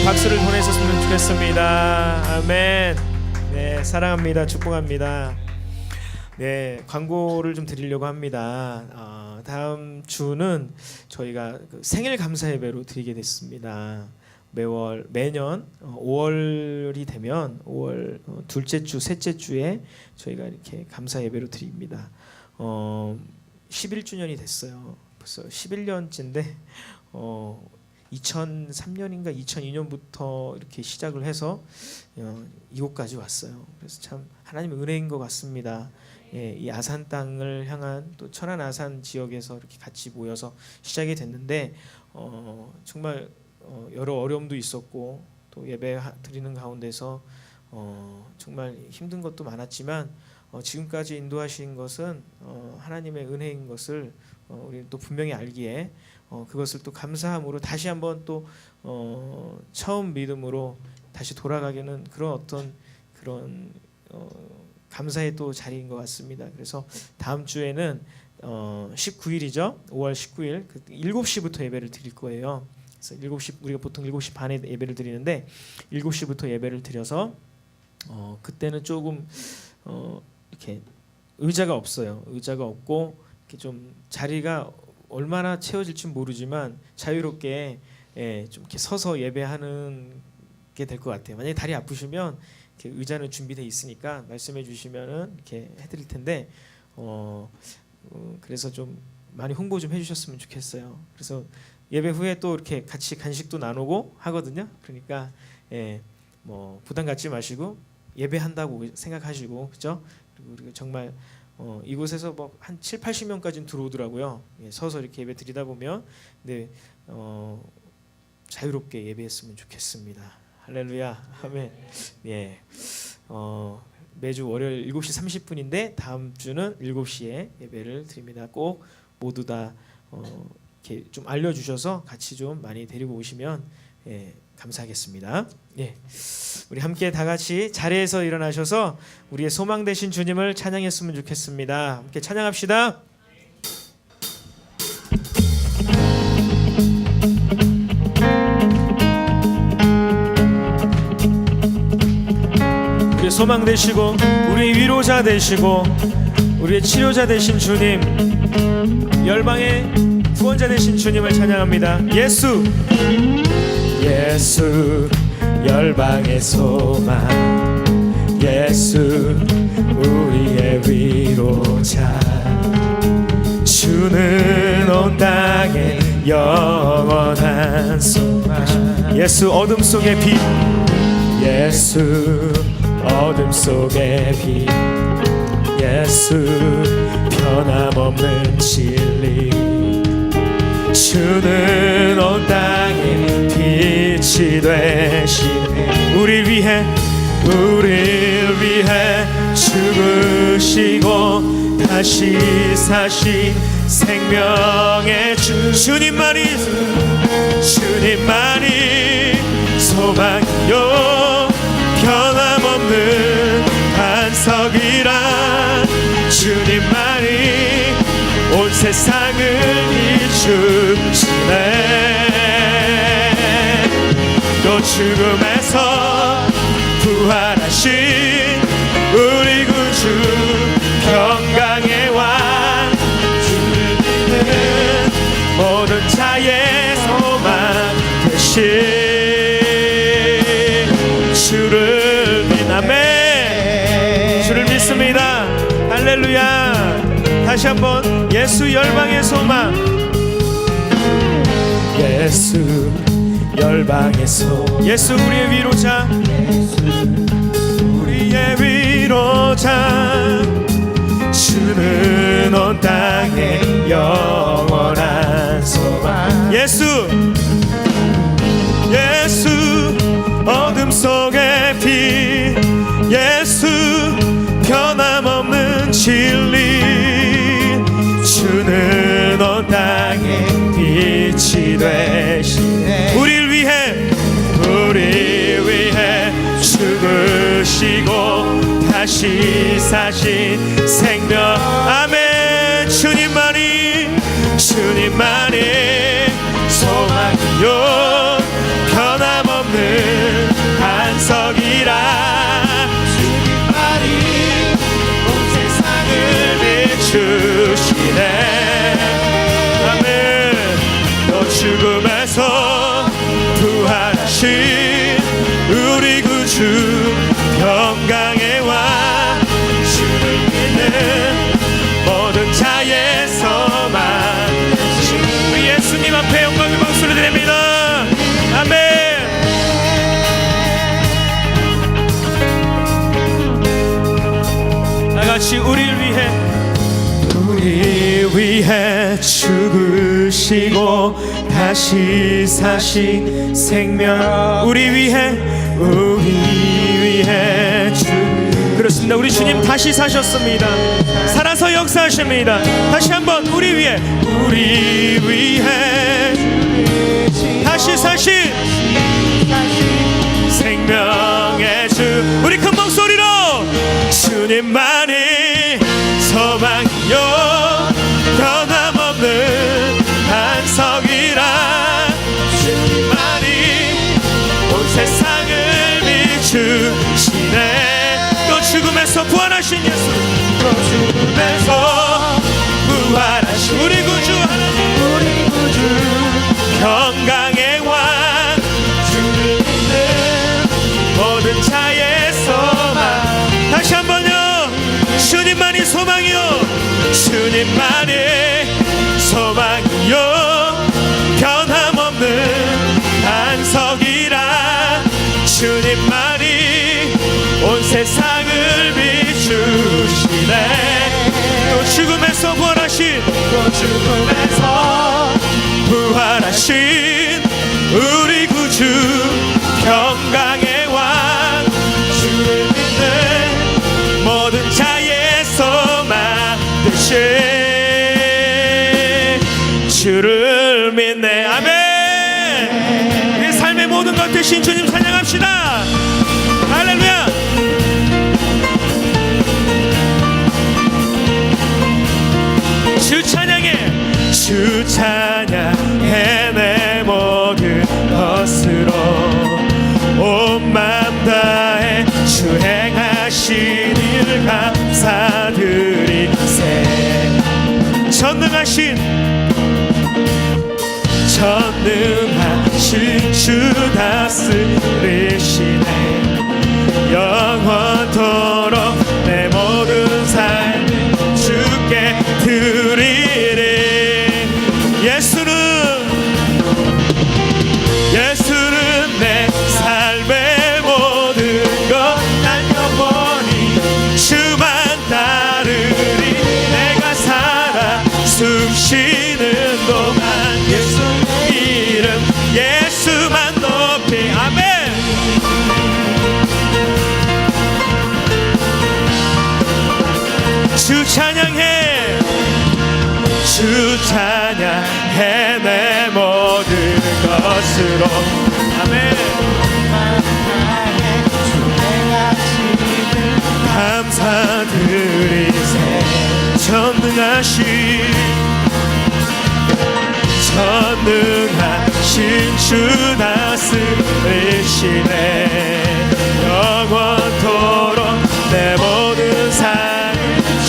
박수를 보내셨으면 좋겠습니다. 아멘. 네, 사랑합니다. 축복합니다. 네, 광고를 좀 드리려고 합니다. 다음 주는 저희가 생일 감사 예배로 드리게 됐습니다. 매년 5월이 되면 5월 둘째 주, 셋째 주에 저희가 이렇게 감사 예배로 드립니다. 11주년이 됐어요. 벌써 11년째인데 2003년인가 2002년부터 이렇게 시작을 해서 이곳까지 왔어요. 그래서 참 하나님의 은혜인 것 같습니다. 이 아산 땅을 향한 또 천안 아산 지역에서 이렇게 같이 모여서 시작이 됐는데 정말 여러 어려움도 있었고 또 예배 드리는 가운데서 정말 힘든 것도 많았지만 지금까지 인도하신 것은 하나님의 은혜인 것을 우리 또 분명히 알기에 그것을 또 감사함으로 다시 한번 또 처음 믿음으로 다시 돌아가기는 그런 감사의 또 자리인 것 같습니다. 그래서 다음 주에는 19일이죠. 5월 19일 7시부터 예배를 드릴 거예요. 그래서 7시 우리가 보통 7시 반에 예배를 드리는데 7시부터 예배를 드려서 그때는 조금 이렇게 의자가 없어요. 의자가 없고 이렇게 좀 자리가 얼마나 채워질지 모르지만 자유롭게 좀 이렇게 서서 예배하는 게 될 것 같아요. 만약에 다리 아프시면 이렇게 의자는 준비되어 있으니까 말씀해 주시면은 이렇게 해드릴 텐데 그래서 좀 많이 홍보 좀 해주셨으면 좋겠어요. 그래서 예배 후에 또 이렇게 같이 간식도 나누고 하거든요. 그러니까 뭐 부담 갖지 마시고 예배한다고 생각하시고 그죠? 그리고 우리가 정말 이곳에서 뭐 한 7, 80명까지는 들어오더라고요. 서서 이렇게 예배 드리다 보면 네, 자유롭게 예배했으면 좋겠습니다. 할렐루야. 아멘. 예. 매주 월요일 7시 30분인데 다음 주는 7시에 예배를 드립니다. 꼭 모두 다 이렇게 좀 알려주셔서 같이 좀 많이 데리고 오시면 감사하겠습니다. 예, 우리 함께 다 같이 자리에서 일어나셔서 우리의 소망 되신 주님을 찬양했으면 좋겠습니다. 함께 찬양합시다. 우리의 소망 되시고 우리의 위로자 되시고 우리의 치료자 되신 주님, 열방의 구원자 되신 주님을 찬양합니다. 예수, 예수 열방의 소망, 예수 우리의 위로자, 주는 온 땅에 영원한 소망. 예수 어둠 속의 빛, 예수 어둠 속의 빛, 예수 변함없는 진리, 주는 온 땅에 빛이 되시네. 우릴 위해 죽으시고 다시 사신 생명의 주님만이 소망이요 변함없는 반석이라. 주님만이 온 세상을 비추시네. 또 죽음에서 부활하신 우리 구주 평강의 왕, 주를 믿는 모든 자의 소망 되신 주를 믿나매. 주를 믿습니다. 할렐루야. 다시 한번 예수 열방의 소망, 예수 열방의 소망, 예수 우리의 위로자, 우리의 위로자, 주는 온 땅에 영원한 소망. 예수 어둠 속의 빛, 예수 변함없는 진리, 주는 온 땅에 빛이 되시네. 우릴 위해 다시 사신 생명. 아멘. 주님만이 소망이요 변함없는 반석이라. 주님만이 온 세상을 비추시네. 아멘. 또 죽음에서 부활하신 우리 구주 평강의 왕, 주를 믿는 모든 자의 소망. 우리 예수님 앞에 영광의 박수를 드립니다. 아멘. 다같이 우리를 위해 죽으시고 다시 사신 생명. 우리 위해 그렇습니다. 우리 주님 다시 사셨습니다. 살아서 역사하십니다. 다시 한번 우리 위해 다시 사신 생명의 주. 우리 큰 목소리로 주님만이 소망이요 변함없는 반석이라. 주님만이 온 세상을 비추시네. 또 죽음에서 부활하신 예수, 또 죽음에서 부활하신 우리 구주 하나님, 우리 구주 평강의 왕, 주를 믿는 모든 자의 소망. 다시 한번요. 주님만이 소망이요, 주님만이 소망이요 변함없는 반석이라. 주님만이 온 세상을 비추시네. 또 죽음에서 부활하신 우리 구주 평강의 왕, 주를 믿는 모든 자의 소망 되신 주를 믿네. 아멘. 내 삶의 모든 것 되신 주님 찬양합시다. 할렐루야. 주 찬양해 내 모든 것으로 온 맘 다해 주 행하신 일 감사드리세. 전능하신 주 다스리시네. 영원토록 내 모든 삶 주께 드리리. 예수는 내 삶의 모든 것. 난 영원히 주만 따르리. 내가 살아 숨쉬는 동안 예수 이름 예수만 높이. 아멘. 주 찬양해 내 모든 것으로. 아멘. 감사드리세. 전능하신 주 다스리시네. 영원토록 내 모든 삶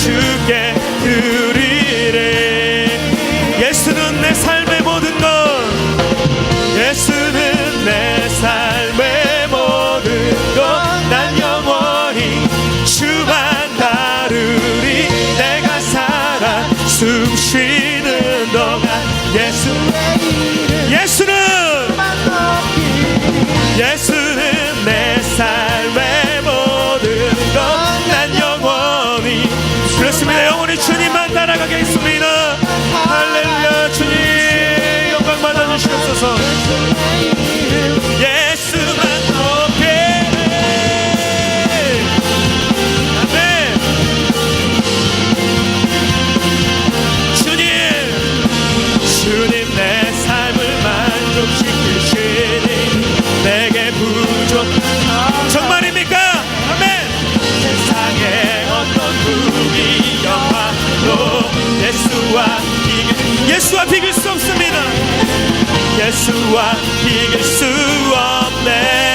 주께 드리리. 예수는 내 삶의 모든 것. 예수는 내 삶의 모든 것. 난 영원히 주만 따르리. 내가 살아 숨쉬는 동안 예수는 예수와 이길 수 없네.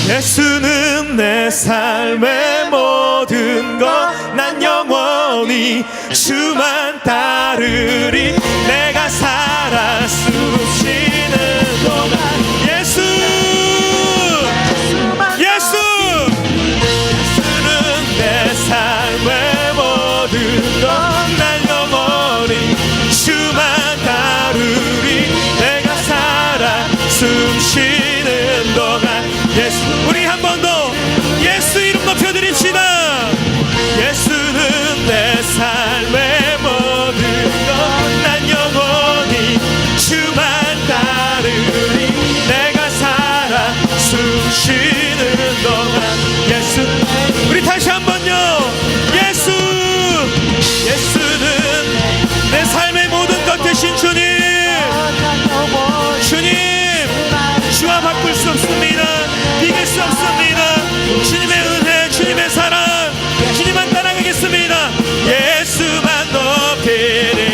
예수는 내 삶의 모든 것, 난 영원히 주만 따르리. 내가 살아 숨쉬는 동안 예수 예수는 내 삶의 모든 것, 난 영원히 주만 따르리. 내가 살아 숨쉬는 동안 예수. 우리 한 번 더 예수 이름 높여드립시다. 예수는 내 삶의 모든 것, 난 영원히 주만 따르리. 내가 살아 숨쉬는 동안 예수. 우리 다시 한 번요. 예수. 예수는 내 삶의 모든 것 되신 주님. 주님, 주와 바꿀 수 없습니다. 이길 수 없습니다. 주님의 은혜, 주님의 사랑, 주님만 따라가겠습니다. 예수만 높이리.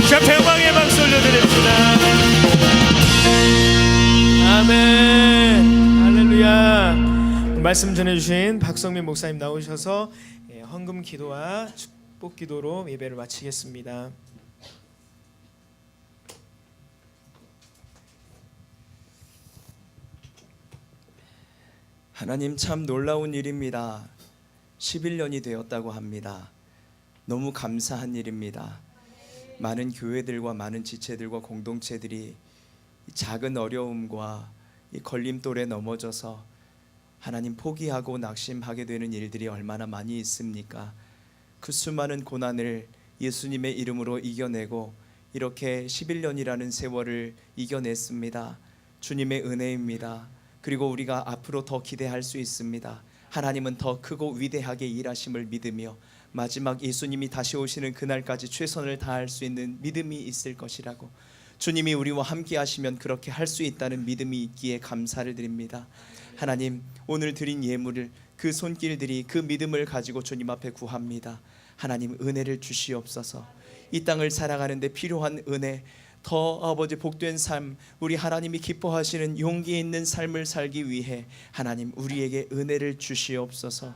자, 평강의 박수 올려드립니다. 아멘. 할렐루야. 말씀 전해주신 박성민 목사님 나오셔서 헌금 기도와 축복 기도로 예배를 마치겠습니다. 하나님, 참 놀라운 일입니다. 11년이 되었다고 합니다. 너무 감사한 일입니다. 많은 교회들과 많은 지체들과 공동체들이 작은 어려움과 이 걸림돌에 넘어져서 하나님 포기하고 낙심하게 되는 일들이 얼마나 많이 있습니까? 그 수많은 고난을 예수님의 이름으로 이겨내고 이렇게 11년이라는 세월을 이겨냈습니다. 주님의 은혜입니다. 그리고 우리가 앞으로 더 기대할 수 있습니다. 하나님은 더 크고 위대하게 일하심을 믿으며 마지막 예수님이 다시 오시는 그날까지 최선을 다할 수 있는 믿음이 있을 것이라고, 주님이 우리와 함께 하시면 그렇게 할 수 있다는 믿음이 있기에 감사를 드립니다. 하나님, 오늘 드린 예물을, 그 손길들이 그 믿음을 가지고 주님 앞에 구합니다. 하나님, 은혜를 주시옵소서. 이 땅을 살아가는데 필요한 은혜, 더 아버지 복된 삶, 우리 하나님이 기뻐하시는 용기 있는 삶을 살기 위해 하나님 우리에게 은혜를 주시옵소서.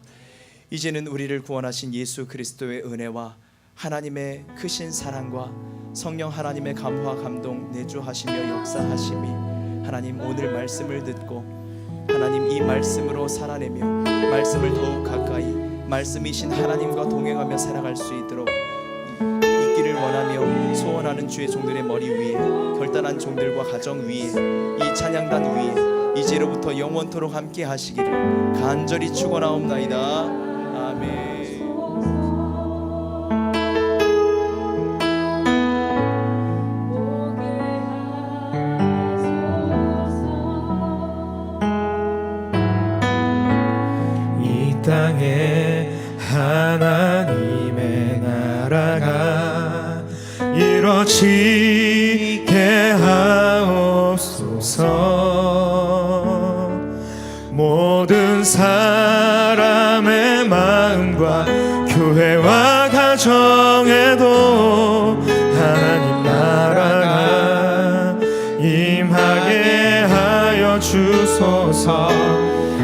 이제는 우리를 구원하신 예수 그리스도의 은혜와 하나님의 크신 사랑과 성령 하나님의 감화 감동 내주하시며 역사하심이 하나님 오늘 말씀을 듣고 하나님 이 말씀으로 살아내며 말씀을 더욱 가까이 말씀이신 하나님과 동행하며 살아갈 수 있도록 있기를 원하며 소원하는 주의 종들의 머리 위에, 결단한 종들과 가정 위에, 이 찬양단 위에 이제로부터 영원토록 함께 하시기를 간절히 축원하옵나이다. 아멘. 이 땅에 하나님의 나라가 이루어지게 하옵소서. 모든 사람의 마음과 교회와 가정에도 하나님 나라가 임하게 하여 주소서.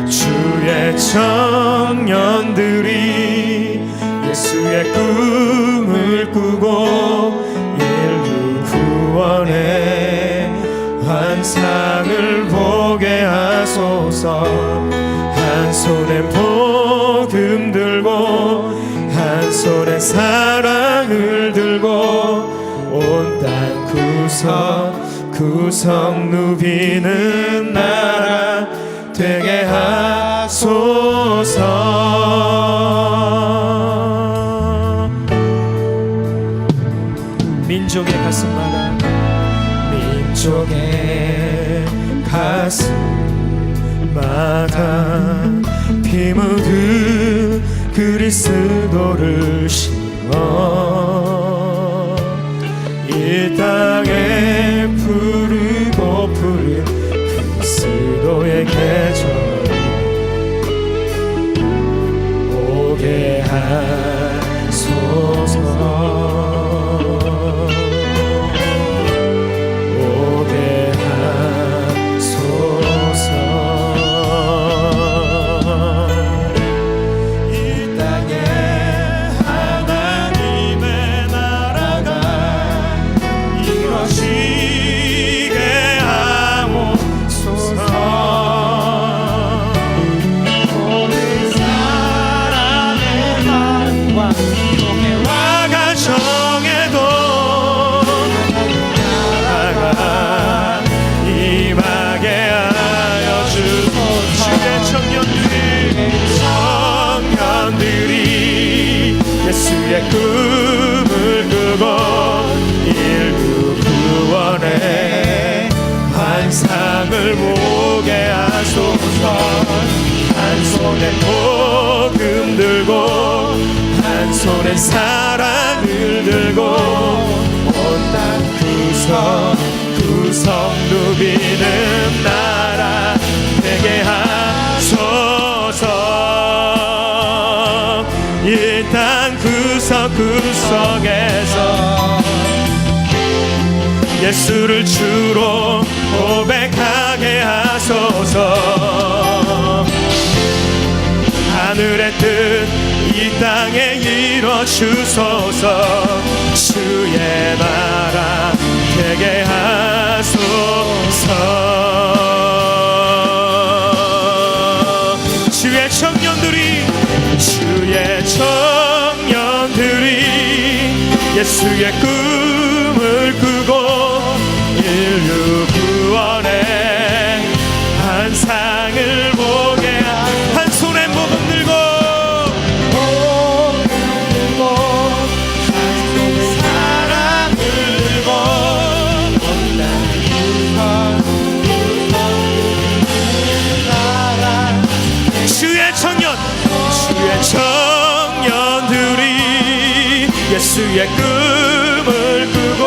주의 청년들이 예수의 꿈을 꾸고 인류 구원의 환상을 보게 하소서. 한 손에 복음 들고 한 손에 사랑을 들고 온 땅 구석구석 누비는 나라 되게 하소서. 민족의 가슴마다 민족의 가슴마다 피 묻은 그리스도를 심어 이 땅에 푸른 환상을 보게 하소서. 한 손에 복음 들고 한 손에 사랑을 들고 온 땅 구석 누비는 나라 되게 하소서. 이 땅 구석구석에서 예수를 주로 고백하게 하소서. 하늘의 뜻 이 땅에 이뤄주소서. 주의 나라 되게 하소서. 주의 청년들이 예수의 꿈을 꾸고 인류 구원의 환상을 보게 한 손에 복음 들고 한 손에 사랑을 들고 주의 청년들이 예수의 꿈을 꾸고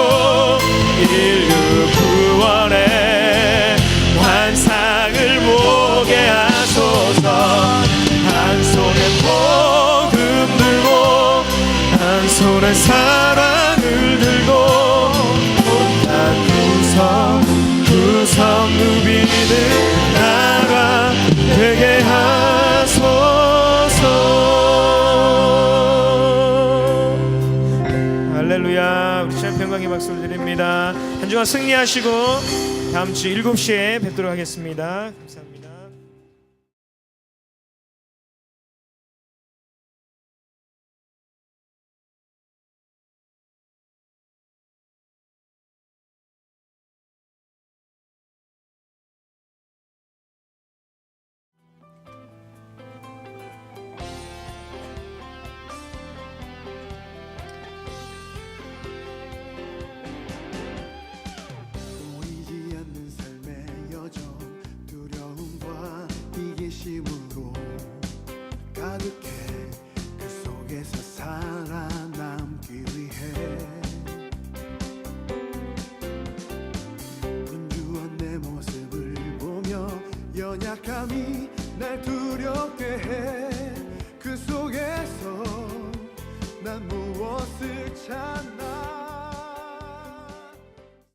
인류 구원의 환상을 보게 하소서. 한 손에 복음 들고 한 손에 사랑을 들고 온 땅 구석 누비는 나라 되게 하소서. 할렐루야. 우리 주님 평강의 박수를 드립니다. 한 주간 승리하시고 다음 주 7시에 뵙도록 하겠습니다. 감사합니다. 보이지 않는 삶의 여정, 두려움과 이기심으로 가득해. 그 속에서 살아남기 위해 분주한 내 모습을 보며 연약함이 날 두렵게 해. 그 속에서 난 무엇을 찾